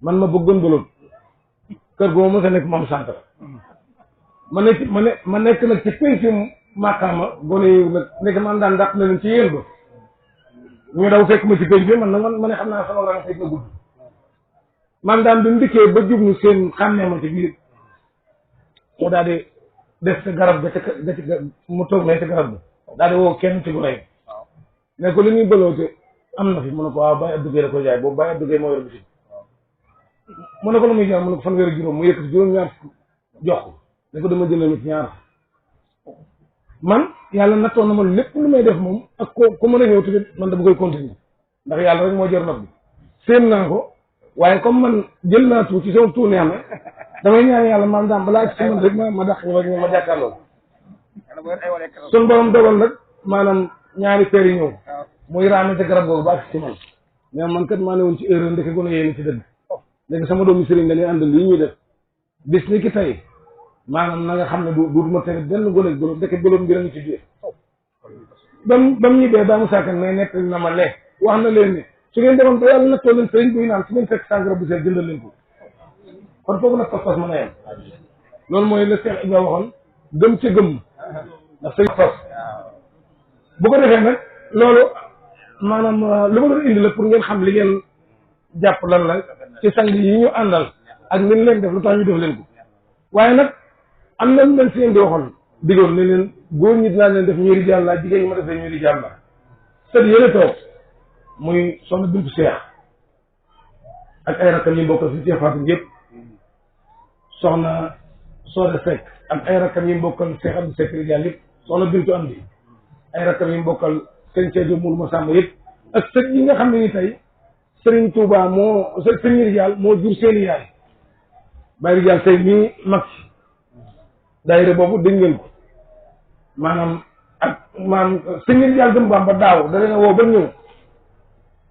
man ma bëggoon bëloot kër gu ma mos a nekk moom sant ma nekk nag ci penc màkkaama gone yi nag nekk man daan dàq na leen ci yéen ba ñu daw fekk ma ci penc bi man nag ma ne xam naa sama rang fekk na gudd man daan bi mu dikkee ba jublu seen xàmmee ma ci biir mu daal di def sa garab ga ca mu toog ne ca garab bi daal di woo kenn ci gone yi ne ko li ñuy bëloote am na fi mu ne ko waaw Baye Abdou Guèye da ko jaay boobu Baye Abdou Guèye moo yor bi mu ne ko lu muy jar mu ne ko fanweeri juróom mu yëkkati juróom-ñaar jox ko ne ko dama jëndal ci ñaar man yàlla nattoon na ma lépp lu may def moom ak ko mën a ñëw tamit man dama koy continuer ndax yàlla rek moo jër nag bi séen naa ko waaye comme man jël naa tuut ci sama tuut neex na damay ñaan yàlla maam daam balaa ci man rek ma dàq ma jàkkaarloo sun borom dogal nag maanaam ñaari peer yi ñëw muy raame te garab googu ba ak ci man mais man kat maa ne woon ci erreur ndeke gone yéen ci dëgg léegi sama doomu sëriñ dañuy àndal lii ñuy def bis ni ki tey maanaam na nga xam ne du ma tere benn gone golo ndeke goloom bi ngi ci biir bam ñibbee daa mu sàkkan mais nekk na ma ne wax na leen ne su ngeen demoon ba yàlla nattoo leen sëriñ buy naan su ngeen fekk sàngara bu seet jëndal leen ko kon foofu nag pas-pas mën a yem loolu mooy la Cheikh Ibrahima waxoon gëm ca gëm ndax sëriñ fas bu ko defee nag loolu maanaam lu ma doon indi la pour ngeen xam li ngeen jàpp lan la ci sang yi ñu àndal ak ni leen def lu tax ñu def leen ko waaye nag am na lu leen si di waxoon digoon ne leen góor ñi dinaa leen def ñuy rijaal laa jigéen ñi ma defee ñuy rijaal laa sët yële toog muy soxna Bintu Seex ak ay rakkam yi bokkal si Seex Fatou yëpp soxna Soda Seck ak ay rakkam yi bokkal Seex Abdou Seck rijaal yëpp soxna Bintu Amdi ay rakkam yi bokkal sëñ Seydou Mour Massamba yëpp ak sët yi nga xam ne ni tey Sëriñ Touba moo sëriñ rijaal moo jur seeni yaay Baye rijaal tey mii mag ci daayira boobu dégg ngeen ko maanaam sëriñ rijaal gëm Bamba daaw da leen a woo ba ñëw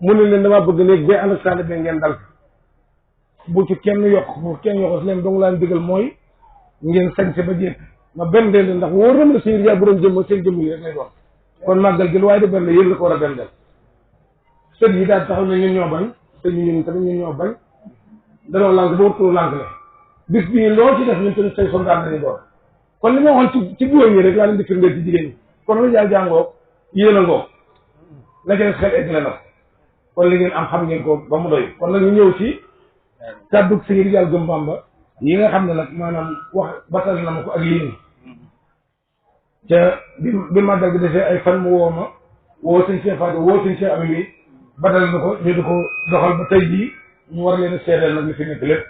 mu ne leen damaa bëgg léegi bay ànd ak sànni bi ngeen dal bu ci kenn yokk bu kenn yokk leen dong laan digal mooy ngeen sañse ba jékk ma benn leen ndax wóor na ma sëriñ rijaal bu doon jëm seen jëmm yi rek lay doon kon màggal gi lu waaye de benn yéen la ko war a benn del sët yi daal taxaw ne ñun ñoo bañ te ñun tamit ñun ñoo bañ danoo lànk ba wuttu lànk le bis bii loo ci def ñun tamit say soldat nañu doon kon li ma waxoon ci góor ñi rek laa leen di firndeel ci jigéen ñi kon la jaay jàngoo yéen a ngoo la ca xel egg la nag kon li ngeen am xam ngeen ko ba mu doy kon nag ñu ñëw ci kàddu Sëriñ Rijaal Gëm Bamba yi nga xam ne nag maanaam wax batal na ma ko ak yéen ca bi màggal gi defee ay fan mu woo ma woo sëñ Cheikh Fatou woo sëñ Cheikh Ami bi batal na ko ñu di ko doxal ba tey jii ñu war leen a seedeel nag li fi nekk lépp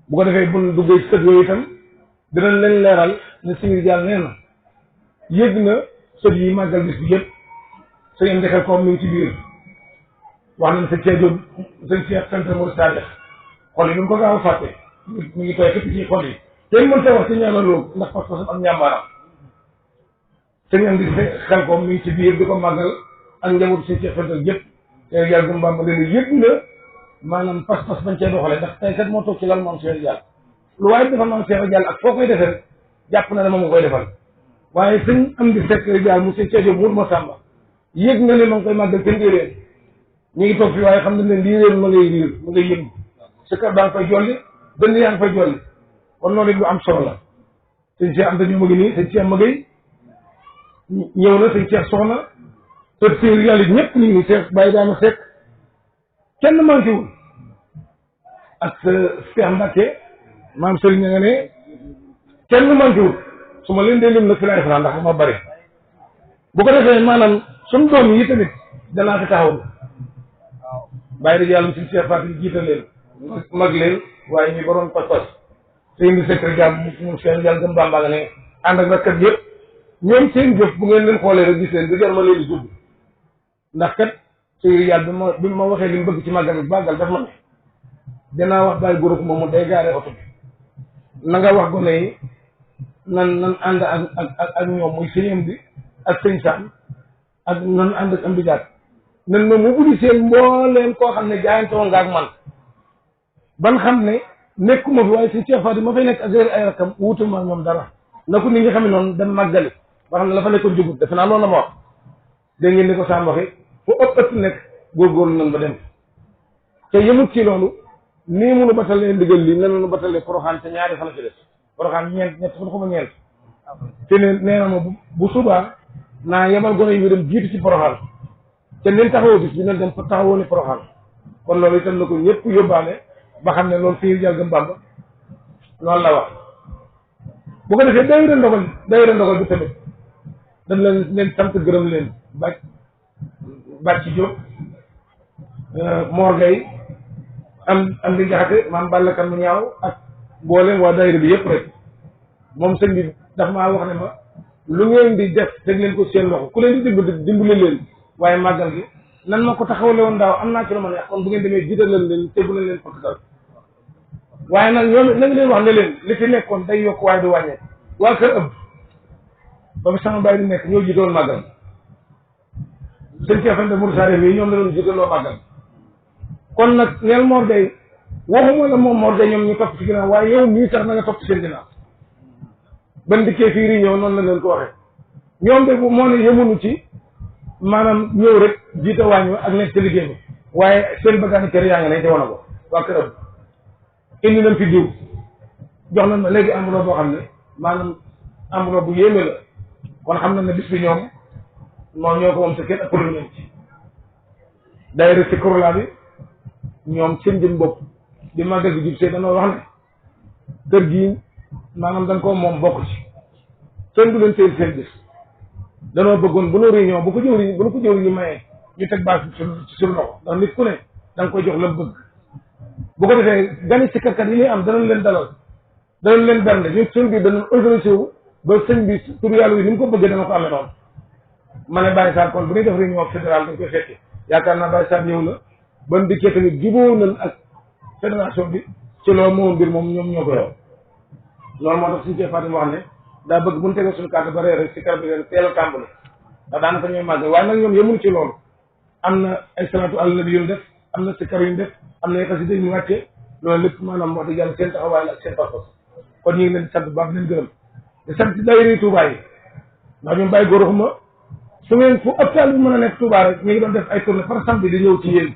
bu ko defee buñ duggee ci sët yooyu itam dinañ leen leeral ne Sëriñ Rijaal nee na yëg na sët yi màggal bis bi yëpp sëñ Ndexel koom mi ngi ci biir wax nañ sëñ Cheikh sëñ Cheikh sant Mor Sadikh xol yi duñ ko gaaw a fàtte mi ngi tooy képp ci xol yi kenn mën ta wax ci ñaanaloo ndax pas-pasam am ñàmbaaram sëñ am di xel koom mi ngi ci biir di ko màggal ak njabootu sëñ Cheikh Fatal yëpp Sëriñ Rijaal Gëm Bamba leen yëg na maanaam pas-pas bañ cee doxale ndax tey kat moo toog ci lal moom Sëriñ Rijaal lu waaye defal moom Sëriñ Rijaal ak foo koy defee rek jàpp na ne moom nga koy defal waaye sëñ am di Seck Rijaal mu sëñ Cheikh Mour Massamba yëg na ne ma ngi koy màggal kenn déedéet ñu ngi toog fii waaye xam nañ ne lii réer ma ngay yëngu sa kër baa ngi fay jolli dënn yaa ngi fay jolli kon loolu lu am solo la sëñ Cheikh am ta ñu ma ngi nii sëñ Cheikh ma ngay ñëw na sëñ Cheikh soxna te Sëriñ Rijaal yi ñëpp ñu ngi Cheikh Baye Daama Seck kenn manqué wul ak sa Cheikh Mbacke maam Serigne nga ne kenn manqué wul su ma leen dee lim nag fi laay fanaan ndax bu ma bëri bu ko defee maanaam suñu doom yi tamit danaa fi taxaw Baye Rijaal si Cheikh Fatou jiital leen mag leen waaye ñu borom pas-pas te indi Seck Rijaal moom Sëriñ Rijaal Gëm Bamba nga ne ànd ak nag kat yëpp ñoom seen jëf bu ngeen leen xoolee rek gis leen du jar ma leen di tudd ndax kat Sëriñ Rijaal bi ma waxee li mu bëgg ci màggal bi màggal daf ma ne dinaa wax Baye Gora Kumba mu day gaare oto bi na nga wax gone yi nan ànd ak ñoom muy sëñ am bi ak sëñ Sam ak nan ànd ak am di jaat nan ma mobiliser mbooleem koo xam ne jaayantoo nga ak man ban xam ne nekkuma fi waaye sëñ Cheikh Fatou ma fay nekk ak ay rakam wutuma ñoom dara na ko nit ñi xam ne noonu dem màggali ba xam ne la fa nekkoon jugut defe naa loolu la ma wax dégg ngeen ni ko Sam waxee fu ëpp nekk góorgóorlu nañ ba dem te yëmut ci loolu nii munu batalee ndigal lii nanu batalee Poroxaan te ñaari fan ci des Poroxaan ñett fan xuma ñeent te ne nee na ma bu subaa naa yebal gone yi ñu dem jiitu ci Poroxaan te leen taxawoo bis bi nañ dem taxawoo ni Poroxaan kon loolu itam na ko ñëpp yóbbaale ba xam ne loolu Sëriñ Rijaal Gëm Bamba loolu la wax bu ko defee daayira ndogal bi tamit dañ leen sant gërëm leen bàcc Diop Mor Gueye am di jaxate maam Balla Kan mu ñaaw ak mboolem waa daayira bi yëpp rek moom sëñ bi daf maa wax ne ma lu ngeen di def teg leen ko seen loxo ku leen di dimbali leen waaye màggal gi nan ma ko taxawale woon daaw am naa ci lu ma neex kon bu ngeen demee jiital leen te bu leen fakkatal waaye nag ñoom na nga leen wax ne leen li fi nekkoon day yokk waaye du wàññee waa kër ëpp ba fi sama bàyyi di nekk ñoo jiitoon màggal sëñ Cheikh Anta Mourou Sare mii ñoom la doon jiitaloo màggal kon nag neel Mor Gueye waxuma la moom Mor Gueye ñoom ñu topp ci ginnaaw waaye yow mii sax na nga topp ci seen ginnaaw ban dikkee fii rii ñëw noonu la leen ko waxee ñoom de moo ne yëmunu ci maanaam ñëw rek jiite wàññi ak nekk ci liggéey bi waaye seen bagage kër yaa ngi ne te wana ko waa kër ëpp indi nañ fi diw jox nañ ma léegi enveloppe boo xam ne maanaam enveloppe bu yéeme la kon xam nañ ne bis bi ñoom ñoo ko moom sa kenn ëppal nañ ci daayira si kurla bi ñoom seen jëm bopp di màggal gi jub see dañoo wax ne kër gi maanaam dañ koo moom bokk ci kenn du leen teel seen gis danoo bëggoon bu nu réunion bu ko jëwriñ ñu mayee ñu teg base ci suñu loxo ndax nit ku ne da nga koy jox la bëgg bu ko defee gani si karkat yi ñuy am danañ leen dalal danañ leen bernde ñu seen biir danañ organisé wu ba sëñ bi tur yàlla wi ni mu ko bëggee dana ko amee noonu ma ne Baye Sarr kon bu ñuy def réunion fédérale dañ koy fekkee yaakaar naa Baye Sarr ñëw na ban dikkee tamit jubóo nañ ak fédération bi ci loolu moom mbir moom ñoom ñoo ko yor loolu moo tax suñu cee Fatim wax ne daa bëgg bu ñu tegee suñu carte ba rek si kar bi leen teel a tàmbali ndax daanaka ñooy màgg waaye nag ñoom yemuñu ci loolu am na ay salaatu àlla bi yu def am na si kar yu ñu def am na ay xasida yu ñu wàccee loolu lépp maanaam wax dëgg yàlla seen taxawaay la ak seen pas-pas kon ñu ngi leen di sant bu baax leen gërëm di sant daayira Touba yi ndax ñoom bàyyi góor xuma su ngeen fu hôpital bi mën a nekk Touba rek ñu ngi doon def ay tournée par samedi di ñëw ci yéen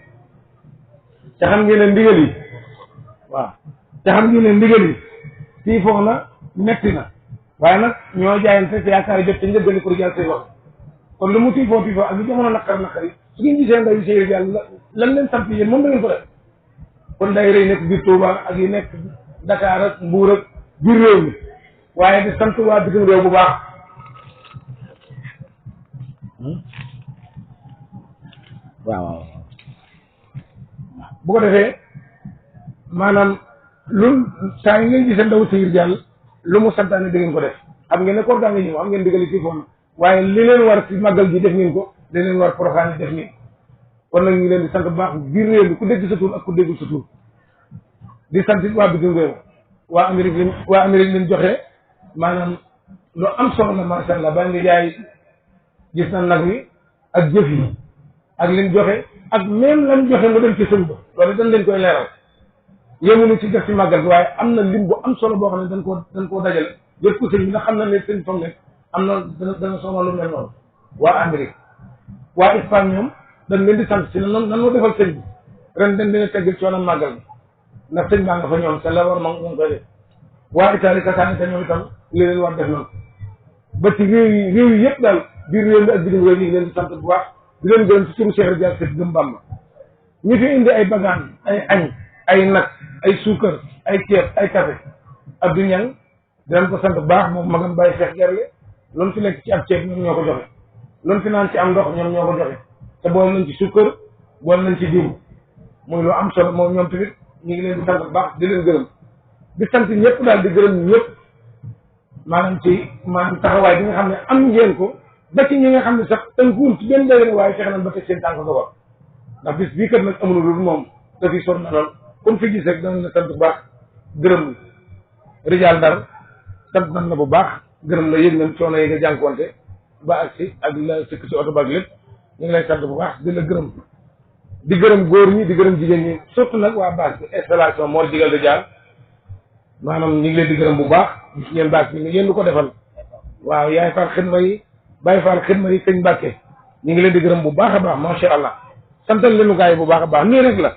te xam ngeen ne ndigal yi waaw te xam ngeen ne ndigal yi fii foog na metti na waaye nag ñoo jaayante te yaakaar jot ci njëggali pour jàll say wax kon lu mu tiifoo ak lu jamono naqar yi su ngeen gisee ndaw yi séeréer yàlla lan leen sant yéen moom da ngeen ko def kon daayira yi nekk biir Touba ak yi nekk Dakar ak Mbuur ak biir réew mi waaye di sant waa bitim réew bu baax waaw bu ko defee maanaam lu saa yi ngeen gisee ndaw séeréer yàlla lu mu santaane di ngeen ko def xam ngeen ne koor gaa ngi ñëw xam ngeen digali fii foofu waaye li leen war ci màggal gi def ngeen ko li leen war Porokhane yi def ngeen kon nag ñu ngi leen di sant bu baax biir réew mi ku dégg sa tur ak ku déggul sa tur di sant waa bitim réew waa Amérique leen joxe maanaam lu am solo la macha allah ba ngi jaay gis na nag wi ak jëf yi ak liñ joxe ak même lañ joxe nga dem ci sëñ ba loolu dañ leen koy leeral yémuñu ci def ci màggal bi waaye am na lim bu am solo boo xam ne dañ koo dajale jëf ko sëñ bi nga xam na ne sëñ foog ne am na dana soxla lu mel noonu waa Amérique waa Espagne ñoom dañ leen di sant si nan moo defal sëñ bi ren dañ leen a teggal coono màggal bi ndax sëñ baa nga fa ñoom te la war ma ngi koy def waa Italie kasaani te ñoom itam li leen war def noonu ba ci réew yi yëpp daal biir réew mi ak bitim réew ñu ngi leen di sant bu baax di leen gërëm ci turu Cheikh Ridial Seck Gëm Bamba ñu fi indi ay bagaan ay añ ay nag ay suukar ay ceeb ay café Abdou Niang dinañ ko sant bu baax moom magam bàyyi Cheikh Gerle loolu fi lekk ci ab ceeb ñoom ñoo ko joxe loolu fi naan ci am ndox ñoom ñoo ko joxe te boole nañ ci suukar boole nañ ci diw muy lu am solo moom ñoom tamit ñu ngi leen di sant bu baax di leen gërëm di sant ñëpp daal di gërëm ñëpp maanaam taxawaay bi nga xam ne am ngeen ko ba ci ñi nga xam ne sax tënkuwul ci benn dayoo waaye fexe nañ ba teg seen tànk dogal ndax bis bii kat nag amul lu moom te fi sonn na lool comme fi gis rek danañ la sant bu baax gërëm Ridial Ndar sant nañ la bu baax gërëm la yëg nañ coono yi nga jànkuwante ba ak si ak la sikk si oto baag lépp ñu ngi lay sant bu baax di la gërëm di gërëm góor ñi di gërëm jigéen ñi surtout nag waa base bi installation moo digal Ridial maanaam ñu ngi leen di gërëm bu baax gis ngeen base bi yéen du ko defal waaw yaay faal xidma yi bàyyi faal xidma yi sëñ Mbàkke ñu ngi leen di gërëm bu baax a baax macha allah santal leenu gaa yi bu baax a baax nii rek la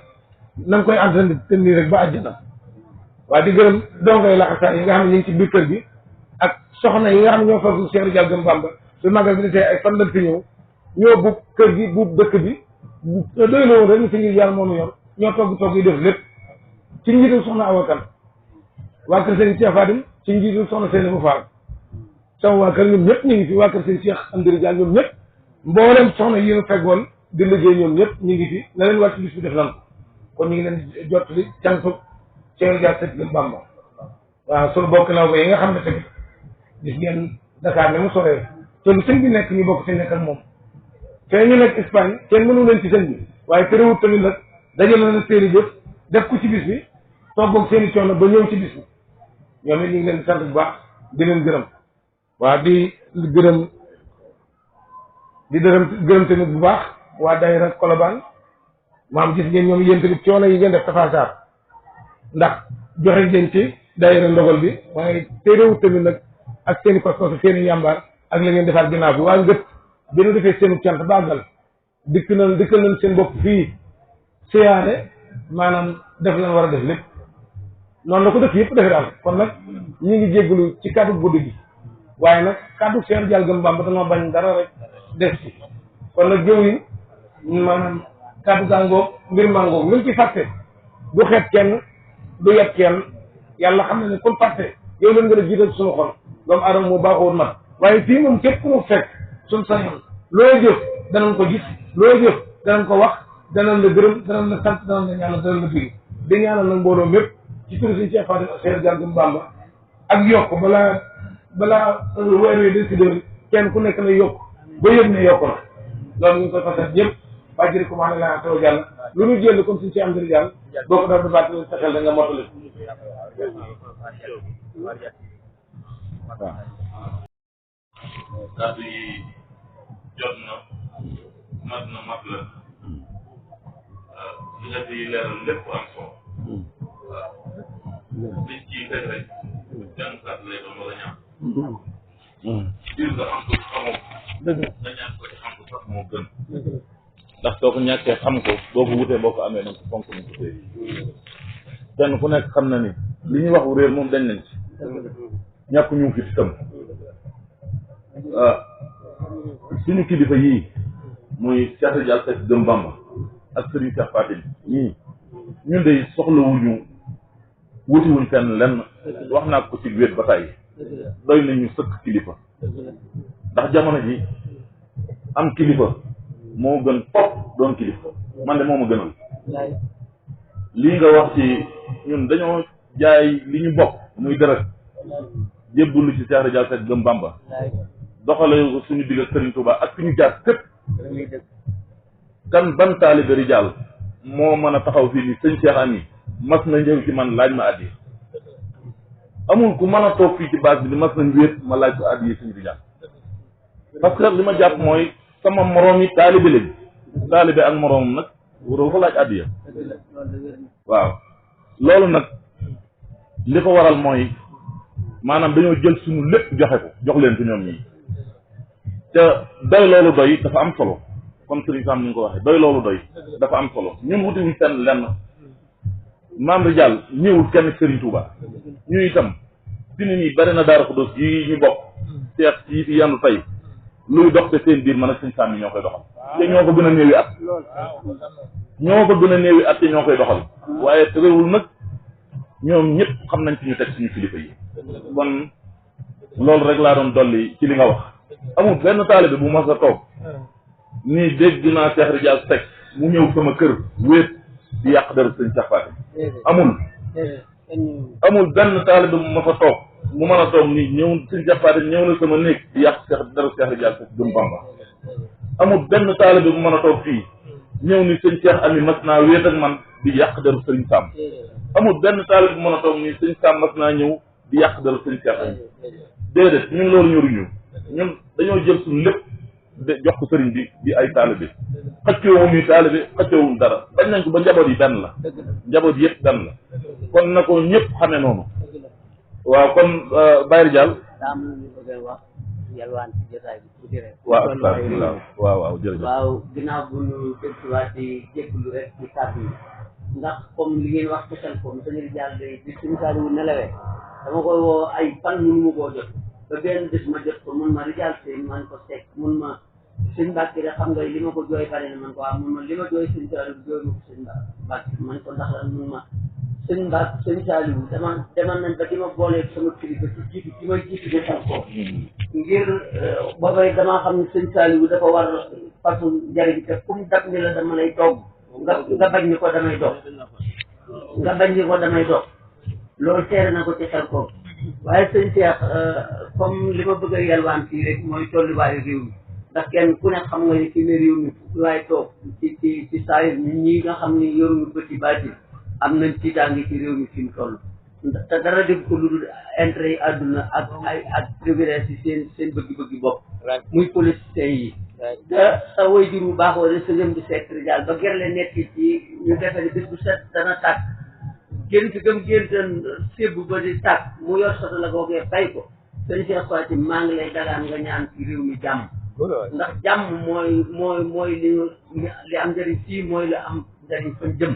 nañ koy entraîné te nii rek ba àjjana waaye di gërëm dongay laxasaay yi nga xam ne ñu ngi ci biir kër gi ak soxna yi nga xam ne ñoo faggu Cheikh Ridial Gëm Bamba su màggal bi defee ay fan lañ fi ñëw ñoo buub kër gi buub dëkk bi doy na woon rek ñu si ngir yàlla moonu yor ñoo togg yi def lépp ci njiitul soxna Awa Kan waa kër sëñ Cheikh Fadim ci njiitul soxna Seyni bu Faal sama waa kër ñoom ñëpp ñu ngi fi waa kër sëñ Cheikh Amdi Ridial ñoom ñëpp mboolem soxna yi ñu feggoon di liggéey ñoom ñëpp ñu ngi fi la leen wàcc bis bi def nan kon ñu ngi leen di jot li cantu Cheikh Ridial Seck Gëm Bamba waaw suñu bokk naw ba yi nga xam ne tamit gis ngeen Dakar ne mu soree te lu sëñ bi nekk ñu bokk ci nekk ak moom te ñu nekk Espagne kenn mënu leen ci sëñ bi waaye terewut tamit nag dajale na seeni jëf def ko ci bis bi toggoog seeni coono ba ñëw ci bis bi ñoom it ñu ngi leen di sant bu baax di leen gërëm waaw di gërëm tamit bu baax waa daayira Colobane maam gis ngeen ñoom yéen tamit coono yi ngeen def tafaasaar ndax joxe ngeen ci daayira ndogal bi waaye terewut tamit nag ak seeni pas-pas seeni yàmbaar ak la ngeen defaat ginnaaw bi waa ngët bi ñu defee seenu cant bàggal dikkal nañ seen bopp fii siyaare maanaam def lan war a def lépp noonu la ko def yëpp defe daal kon nag ñi ngi jéggulu ci kàddu guddi gi waaye nag kàddu Cheikh Ridial Gëm Bamba dañoo bañ dara rek def ci kon nag jëw yi maanaam kàddu gàngoog mbir màngoog luñ ci fàtte du xeet kenn du yet kenn yàlla xam na ne kon fàtte yow leen nga a jiital suñu xol doomu aadama moo baaxoon mat waaye fii moom képp ku mu fekk suñ sañoon looy jëf danañ ko gis looy jëf danañ ko wax danañ la gërëm danañ la sant danañ la ñaanal danañ la firi di ñaanal nag mbooloo mépp ci turu suñu Cheikh Fatim Cheikh Gantoum Bamba ak yokk balaa weer wi décidé kenn ku nekk na yokk ba yëg ne yokk na loolu ñu ngi koy fasal ñëpp bàjjëri ko maa ne laa taw jàll lu ñu jël comme suñu ci am dëri jàll boo ko def dabaat sa xel da nga mottali waaw kàddu yi jot na mat la li nga fi leeral lépp am solo waaw liñ ciy teg rek benn kàddu lay doon wala ñaar biir nga am ko xamoo nga ñaan ko ci xam ko sax moo gën ndax soo ko ñàkkee xam ko boo ko wutee boo ko amee nag fonk na ko tey kenn ku nekk xam na ni li ñuy wax réer moom dañ nañ ci ñàkk ñu fi itam suñu kilifa yii muy Cheikh Ridial Seck Gëm Bamba ak Serigne Cheikh Fatim ñii ñun de soxlawuñu wutiwuñ fenn lenn wax naa ko ci wéet ba tey doy nañu sëkk kilifa ndax jamono ji am kilifa moo gën fop doon kilifa man de moo ma gënal lii nga wax ci ñun dañoo jaay li ñu bokk muy deret jébbalu ci Cheikh Ridial Seck Gëm Bamba doxale suñu digg ak Serigne Touba ak suñu jaar këpp kan ban taalibe Ridial moo mën a taxaw fii ni sëñ Cheikh Ami mas na ñëw ci man laaj ma addi amul ku mën a toog fii ci base bi ni mas nañ wéet ma laaj ko addi sëñ Ridial parce que li ma jàpp mooy sama moroom yi taalibe lañ taalibe ak moroomam nag waroo ko laaj addiya waaw loolu nag li ko waral mooy maanaam dañoo jël suñu lépp joxe ko jox leen ci ñoom ñii te doy loolu doy dafa am solo comme Serigne Sam ni nga ko waxee doy loolu doy dafa am solo ñun wutiwuñ fenn lenn Maam Ridial ñëwul kenn Serigne Touba ñu itam fi ni nii bari na Daara Khoudoss yi ñu bokk seet yi fi yandu tey luy dox te seen biir man ak Serigne Sam yi ñoo koy doxal te ñoo ko gën a néewi at te ñoo koy doxal waaye terewul nag ñoom ñëpp xam nañ fi ñu teg suñu kilifa yi kon loolu rek laa doon dolli ci li nga wax amul benn taalibe bu mas a toog nii dégg naa Cheikh Ridial Seck mu ñëw sama kër wéet di yàq dara sëñ Cheikh Fatim amul benn taalibe bu ma fa toog mu mën a toog nii ñëw sëñ Cheikh Fatim ñëw na sama néeg di yàq dara Cheikh Ridial Seck Gëm Bamba amul benn taalibe bu mën a toog fii ñëw ni sëñ Cheikh Ami mas naa wéet ak man di yàq dara sëñ Sam amul benn taalibe bu mën a toog nii sëñ Sam mas naa ñëw di yàq dara sëñ Cheikh Ami déedéet ñun loolu ñoruñu ñun dañoo jël suñu lépp de jox ko sëriñ bi di ay taalibe xëccoowuñ ñuy taalibe xëccoowuñ dara bañ nañ ko ba njaboot yi benn la njaboot yëpp benn la kon na ko ñëpp xamee noonu waaw kon Baye Ridial yalwaan ci jotaay bi tuuti rek waaw jërëjëf waaw ginnaaw bu ñu dégluwaat di jégalu rek ci kàddu yi ndax comme li ngeen wax ci xel comme sëñ Ridial day di suñu kàddu wu nelawee dama koy woo ay fan mënu ma koo jot ba benn bés ma jot ko mun ma Ridial seen man ko Seck mun ma sëñ Mbàkke de xam nga li ma ko jooy bari na man ko waaw mun ma li ma jooy sëñ Saliou jooy ma ko sëñ Mbàkke man ko ndax lan mun ma sëñ Mbàkke sëñ Saliou demal nañ ba di ma booleeg sama kilifa ci jiitu ci may jiitu defal ko ngir boobay damaa xam ne sëñ Saliou dafa war façon njariñ te fu mu dab ni la dama lay togg nga bañ ni ko damay dox loolu teere na ko ci xel ko waaye sëñ Cheikh comme li ma bëgg a yalwaan fii rek mooy tolluwaayu réew mi ndax kenn ku ne xam nga ni ci ne réew mi fu waay toog ci saa yi ñi nga xam ni yoruñu bëti baatin am nañ ci tàngi ci réew mi fi mu toll te dara def ko lu dul intérêt yi àdduna ak privilège yi seen bëgg-bëggi bopp muy politiciens yi te sa waajur bu baaxoo de sa lëm di Seck Ridial ba gerle nekk ci ñu defe ni bis bu set dana tàkk gént gëm géntan sébbu ba di tàkk mu yor soto la googee fay ko sëñ Cheikh Fatim maa ngi lay dagaan nga ñaan ci réew mi jàmm ndax jàmm mooy li am njëriñ fii mooy la am njëriñ fan jëm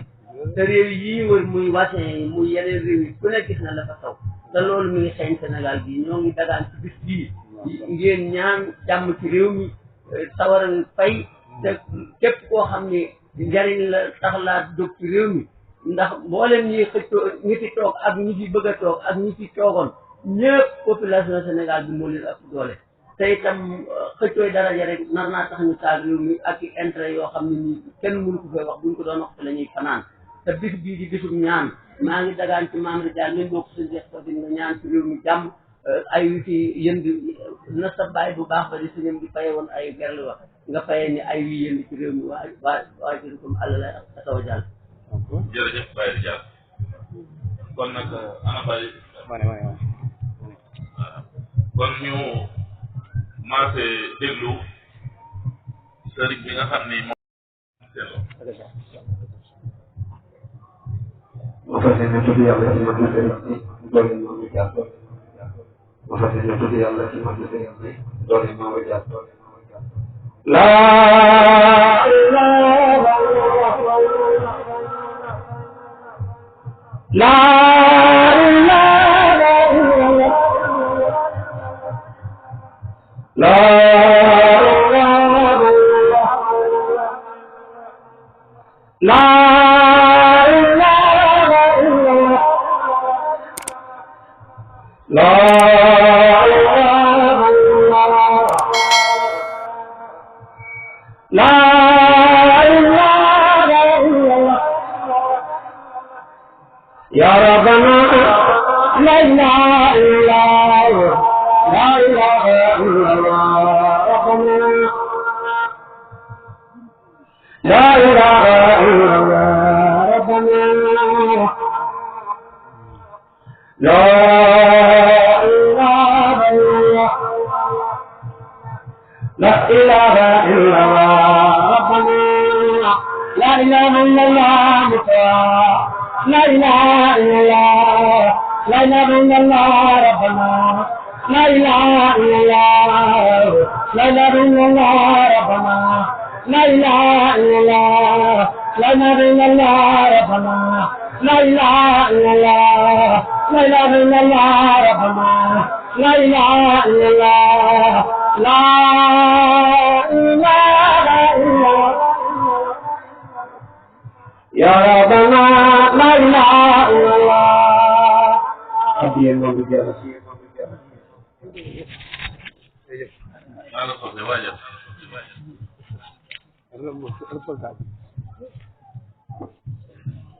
te réew yii wër muy wasin yi muy yeneen réew yi ku ne gis na la fa taw te loolu mi ngi xeeñ Sénégal bii ñoo ngi dagaan ci bis bii ngeen ñaan jàmm ci réew mi sawara fay te képp koo xam ne njariñ la tax laa jóg ci réew mi ndax mboolem ñi xëccoo ñi fi toog ak ñi fi bëgg a toog ak ñi fi toogoon ñëpp population Sénégal bi moo leen ëpp doole te itam xëccooy daraja rek nar naa tax ñu taal réew mi ak i intérêt yoo xam ne nii kenn mënu ko fay wax buñ ko doon wax te la ñuy fanaan te bis bii di bisum ñaan maa ngi dagaan ci membre Diagne ngeen bokk sa jeex di nga ñaan ci réew mi jàmm ay wi fi yënd na sa baay bu baax ba di suñam di faye woon ay gerlu wax nga fayee ni ay wi yënd ci réew mi waa jëri comme àll lay ak taw jàll jërëjëf Baye Diall kon nag ana Baye kon ñu maase déglu sëriñ bi nga xam ni moom bu fekkee ne tudd yàlla ci matu sëriñ bi doole Mamadou Diall bu fekkee ne tudd yàlla ci matu sëriñ bi doole Mamadou Diall laa ilaaha laa ilaaha illallah laa ilaaha laa ilaaha illallah laa ilaaha illallah laa ilaaha illallah ya rabbana la ilaha illallah la ilaha illallah rabbana la ilaha illallah rabbana la ilaha illallah la ilaha illallah rabbana la ilaha illallah لا إله إلا الله لا إله إلا الله ربنا لا إله إلا الله لا إله إلا الله ربنا لا إله إلا الله لا إله إلا الله ربنا لا إله إلا الله لا إله إلا الله ربنا لا إله إلا الله لا إله إلا الله يا ربنا لا إله إلا الله أبي المولى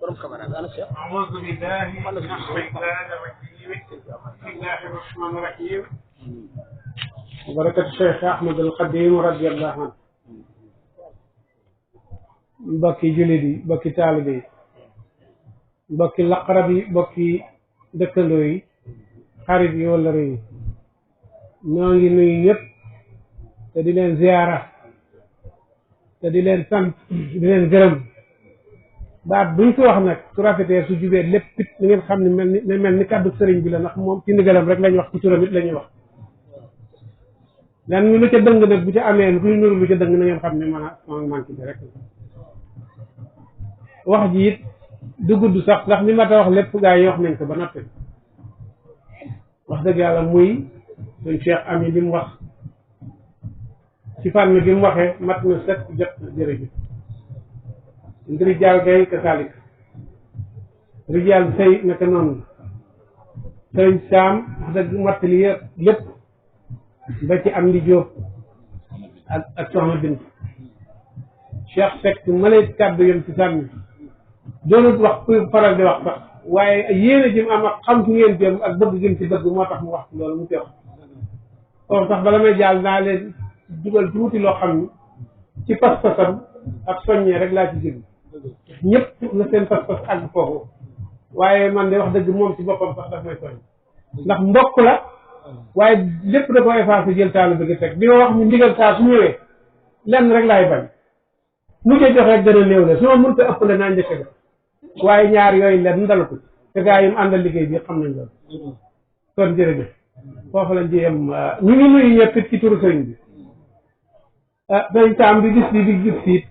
أعوذ بالله من الشيطان الرجيم بسم الله الرحمن الرحيم وبركة الشيخ أحمد القديم رضي الله عنه mbokki jullit yi mbokki taalibe yi mbokki laqarab yi mbokki dëkkandoo yi xarit yi wala réew yi ñoo ngi nuyu ñëpp te di leen ziyaara te di leen sant di leen gërëm baat buñ ko wax nag su rafetee su jubee lépp it li ngeen xam ne mel ni kàddu sëriñ bi la ndax moom ci ndigalam rek lañ wax ku turam it la ñuy wax lan ñu lu ca dëng nag bu ca amee luy nuru lu ca dëng na ngeen xam ne man manqué bi rek wax ji it du gudd sax ndax li ma ta wax lépp gaa yi wax nañ ko ba noppi wax dëgg yàlla muy suñ Cheikh Ami li mu wax ci fànn bi mu waxee mat na set jot na jërëjëf ngir jaal gay ka salik rijaal sëy naka noonu sëriñ Saam wax dëgg mattali lépp ba ci am di jóob ak soxna Bint Cheikh Seck ma lay kàddu yam ci sànni doonut wax pour faral di wax sax waaye yéen a jëm am ak xam fu ngeen jëm ak bëgg gën ci bëgg moo tax mu wax loolu mu teew foofu sax bala may jàll naa leen dugal tuuti loo xam ni ci pas-pasam ak soññee rek laa ci jëm ñëpp na seen pas-pas àgg foofu waaye man de wax dëgg moom ci boppam sax daf may soññ ndax mbokk la waaye lépp da ko effacé jël taalu bëgg teg bi ma wax ñu ndigal saa su ñëwee lenn rek laay bañ mu ca jox rek gën a néew la su ma mënta ëpp la naa njëkk ga waaye ñaar yooyu lenn ndalu ko te gaa yi mu àndal liggéey bi xam nañ loolu kon jërëjëf foofu lañ ci yem ñu ngi nuyu ñëpp ci turu sëriñ bi sëñ Saam bi gis bi di gis siit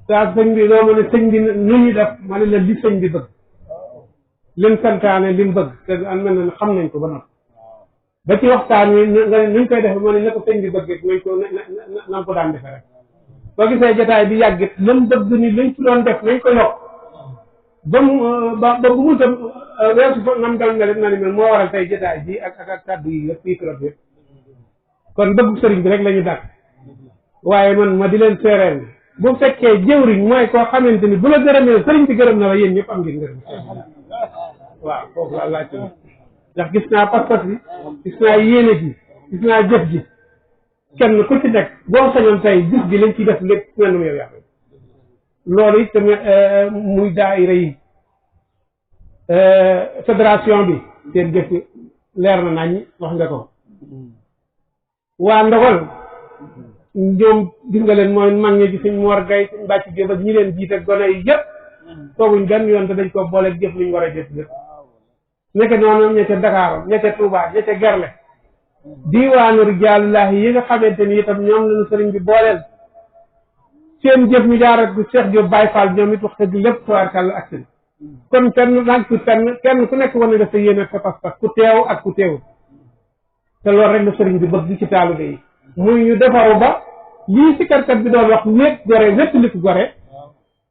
saa sëñ bi doo ma ne sëñ bi nu ñu def ma ne la li sëñ bi bëgg lim santaane li mu bëgg te am mel na xam nañ ko ba noppi ba ci waxtaan wi nga ne nuñ koy defe ma ne na ko sëñ bi bëgg nañ ko na ko daan defe rek boo gisee jotaay bi yàggit lam bëgg ni lañ ci doon def nañ ko yokk ba mu ba bu mu tam weesu fa nam dal na na ni mel moo waral tey jotaay ji ak kàddu yi yëpp fii trop yëpp kon bëggu sëriñ bi rek la ñu dàkk waaye man ma di leen seereel bu fekkee jëwriñ mooy koo xamante ni bu la gërëmee sëriñ bi gërëm na la yéen ñëpp am ngeen ngërëm waaw foofu la laajte ndax gis naa pas-pas bi gis naa yéene ji gis naa jëf ji kenn ku ci nekk boo sañoon tey bis bi lañ ciy def lépp mel mu yow yàq loolu it tamit muy daayira yi fédération bi seen jëf leer na nañ wax nga ko waa ndogal ñoom gis nga leen mooy mag ñi ci suñ Mor Gay suñ Bàcc Jóob ak ñi leen jiite gone yi yëpp tooguñ benn yoon te dañ ko booleeg jëf luñ war a jëf lépp ñeke noonu ña ca Dakar ña ca Touba ña ca Gerle diwaanu rijaalullahi yi nga xamante ni itam ñoom lañu sëriñ bi booleel seen jëf ñu jaar ak Cheikh Diop Baye Fall ñoom it wax dëgg lépp tabaarkàlla ak seen kon kenn laaj ku kenn ku nekk wane def sa yéene sa pas-pas ku teew ak ku teewul te loolu rek la sëriñ bi bëgg ci taalu yi muy ñu defaru ba lii si karkat bi doon wax wéet gore wéttaliku gore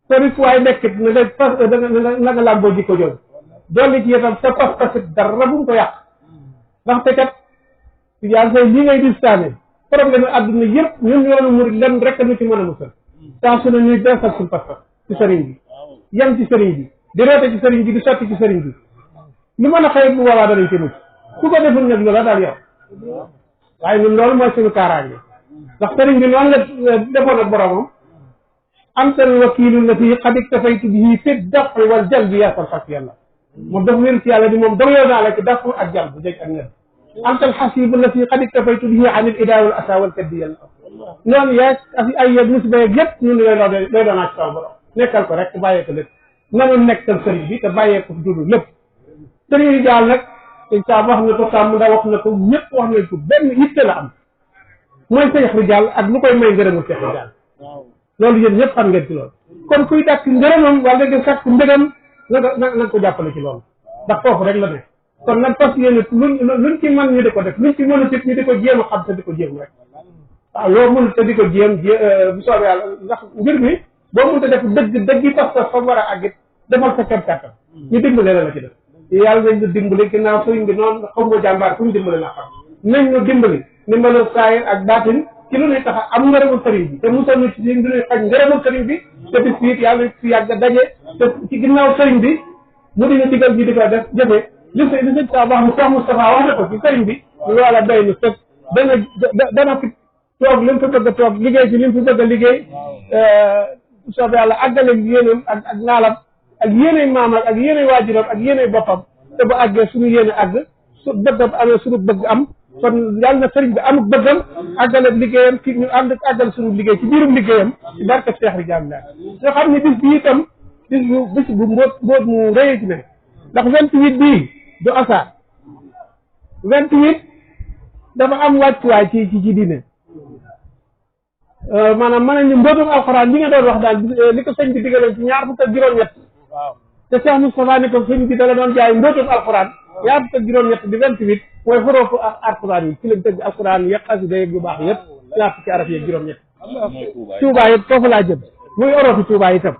sëriñ waaye nekkit na nga pas na nga làmboo jikko jooju dolli ci itam sa pas-pas dara bu mu ko yàq ndaxte kat yàlla say lii ngay distaane problème adduna yëpp ñun yoonu murid lenn rek nu ci mën a musal saa su ne ñuy beesal suñu pas-pas ci sëriñ bi yem ci sëriñ bi di roote ci sëriñ bi di sotti ci sëriñ bi lu mën a xëy bu boobaa danañ ci mucc ku ko deful nag loola daal yow waaye ñun loolu mooy suñu kaaraange ndax sëriñ bi noonu la defoon ak boromam antal wakiilu lati qad iktafaytu bihi fi dafi wal jalbi yaasal fas yàlla moom dafa wér ci yàlla di moom doyoo naa la ci dafu ak jalb jëj ak ñëpp antal xasibu lati qad iktafaytu bihi an il idaa wal asa wal kaddi yàlla noonu yeeg ay yeeg musiba yeeg yëpp ñun lay doonaa ci sama borom nekkal ko rek bàyyee ko lépp nanu nekkal sëriñ bi te bàyyee ko dund lépp sëriñ yi jaal nag te saa wax na ko sàmm nda wax na ko ñëpp wax nañ ko benn yitte la am mooy Seex Rijaal ak lu koy may ngërëmul Seex Rijaal loolu yéen ñëpp xam ngeen ci loolu kon kuy dàkk ngërëmam wala nga sàkk mbégam na ko jàppale ci loolu ndax foofu rek la ne kon nag fas yéene luñ ci mën ñu di ko def luñ ci mënut it ñu di ko jéem a xam te di ko jéem rek waaw loo mënut te di ko jéem bu soobee yàlla ndax mbir mi boo mënut a def dëgg fas fa war a àggit defal sa kem kàttan ñu dimbale la ci def yàlla nañ ñu dimbali ginnaaw sëriñ bi noonu xaw ma jàmbaar fu ñu dimbali naa xam nañ ñu dimbali ndimbalu saayir ak baatin ci lu ñuy tax am ngërëmul sëriñ bi te musal ñu ci li ñuy xañ ngërëmul sëriñ bi te bis bi it yàlla fi yàgg daje te ci ginnaaw sëriñ bi mu di ñu digal ñu di ko def jëfee li sëñ saa wax ni Cheikh Moustapha wax na ko ci sëriñ bi loola doy nu sëg dana fi toog li mu fi bëgg a toog liggéey ci li mu fi bëgg a liggéey soobee yàlla àggale yéenam ak naalam ak yéenay maamam ak yéenay waajuram ak yéenay boppam te bu àggee suñu yéene àgg su bëggam amee suñu bëgg am kon yàlla na sëriñ bi amuk bëggam àggale liggéeyam ci ñu ànd àggal suñu liggéey ci biirum liggéeyam ci barke Cheikh Rijaal la nga xam ne bis bi itam bis bu mbóot mu rëy ci ne ndax 28 bii du asaar 28 dafa am wàccuwaay ci diine maanaam mën nañu mbootum alxuraan li nga doon wax daal li ko sëñ bi digaloon ci ñaar fukk ak juróom-ñett te Cheikh Moustapha ne ko sëñ bi dala doon jaay mbootum alxuraan ñaar fukk ak juróom-ñett di 28 mooy xuroofu alxuraan yi ci lañ tëgg alxuraan yëpp xasida yu baax yëpp ñaar fukki araf yeeg juróom-ñett Touba yëpp foofu laa jëm muy orofi Touba itam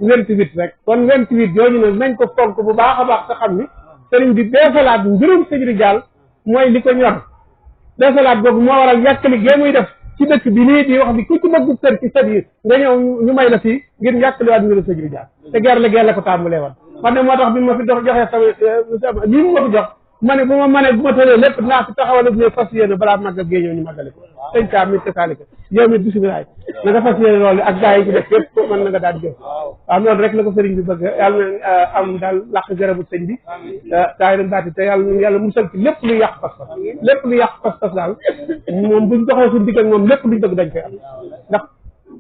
28 rek kon 28 yooyu nag nañ ko fonk bu baax a baax te xam ni sëriñ bi beesalaat mbirum Sëñ Rijaal mooy li ko ñor beesalaat googu moo waral yàkkali gee muy def ci dëkk bi nii di wax bi ku ci bëgg kër ci sët yi nga ñëw ñu may la fii ngir yàkkaliwaat mbirum Sëñ Rijaal te gerle gee la ko tàmbalee woon man ne moo tax bi ma fi joxee sama lii mu ma fi jox ma ne bu ma tëlee lépp dinaa fi taxawal ne fas yéene balaa màggal gee ñëw ñu màggale ko sëñ Ka mi tesaali ko yow mi bisimilaay na nga fas yéene loolu ak gaa yi ci def yëpp mën na nga daal di jëf waaw noonu rek la ko sëriñ bi bëgg yàlla na am daal làq gërëmu sëñ bi taay baati te yàlla musal ci lépp lu yàq pas-pas lépp lu yàq pas-pas daal moom buñ doxee suñu digg ak moom lépp luñ bëgg dañ koy am ndax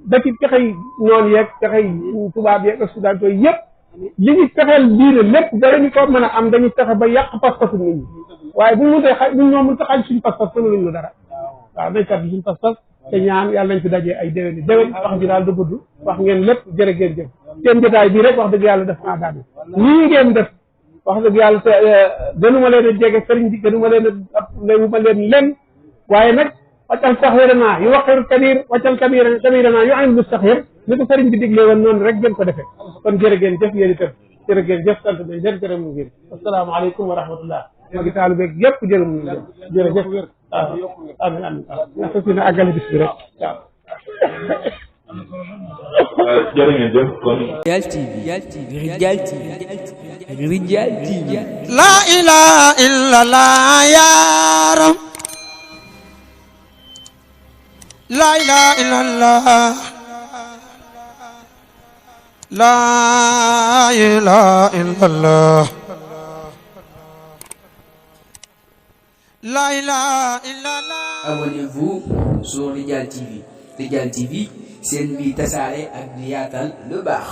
da ci pexey noonu yeeg pexey tubaab yeeg occidentaux yëpp li ñu fexeel diine lépp ba ñu ko mën a am dañuy fexe ba yàq pas-pasu nit ñi waaye bu ñu mënee xaj ñun ñoo mënut a xaj suñu pas-pas mënuñu ñu dara waaw nañ kat suñu pas-pas te ñaan yàlla nañ fi dajee ay déwén wax ji daal du gudd wax ngeen lépp jërë ngeen jëf seen jotaay bii rek wax dëgg yàlla def naa daane nii ngeen def wax dëgg yàlla te gënuma leen a jege sëriñ bi gënuma leen a léwuma leen len waaye nag waccal saxirana yu waqiru kabir waccal kabirana yu anil mustaxir ni ko sëriñ bi diglee woon noonu rek gën ko defee kon jërë ngeen jëf yéen itam jërë ngeen jëf sant nañ leen gërëm ngeen asalaamaaleykum wa rahmatullah ma ngi taalu beeg yëpp jërëm nañ leen jërëjëf waaw amin amin waaw nga fas yéene àggale bis bi rek waaw jërë ngeen jëf kon Rijal TV Rijal TV Rijal TV la ilaha illallah ya rab la ilaha illallah la ilaha illallah la ilaha illallah. Abonnez-vous sur Rijal TV. Rijal TV, c'est une vie tasaare ak di yaatal lu baax.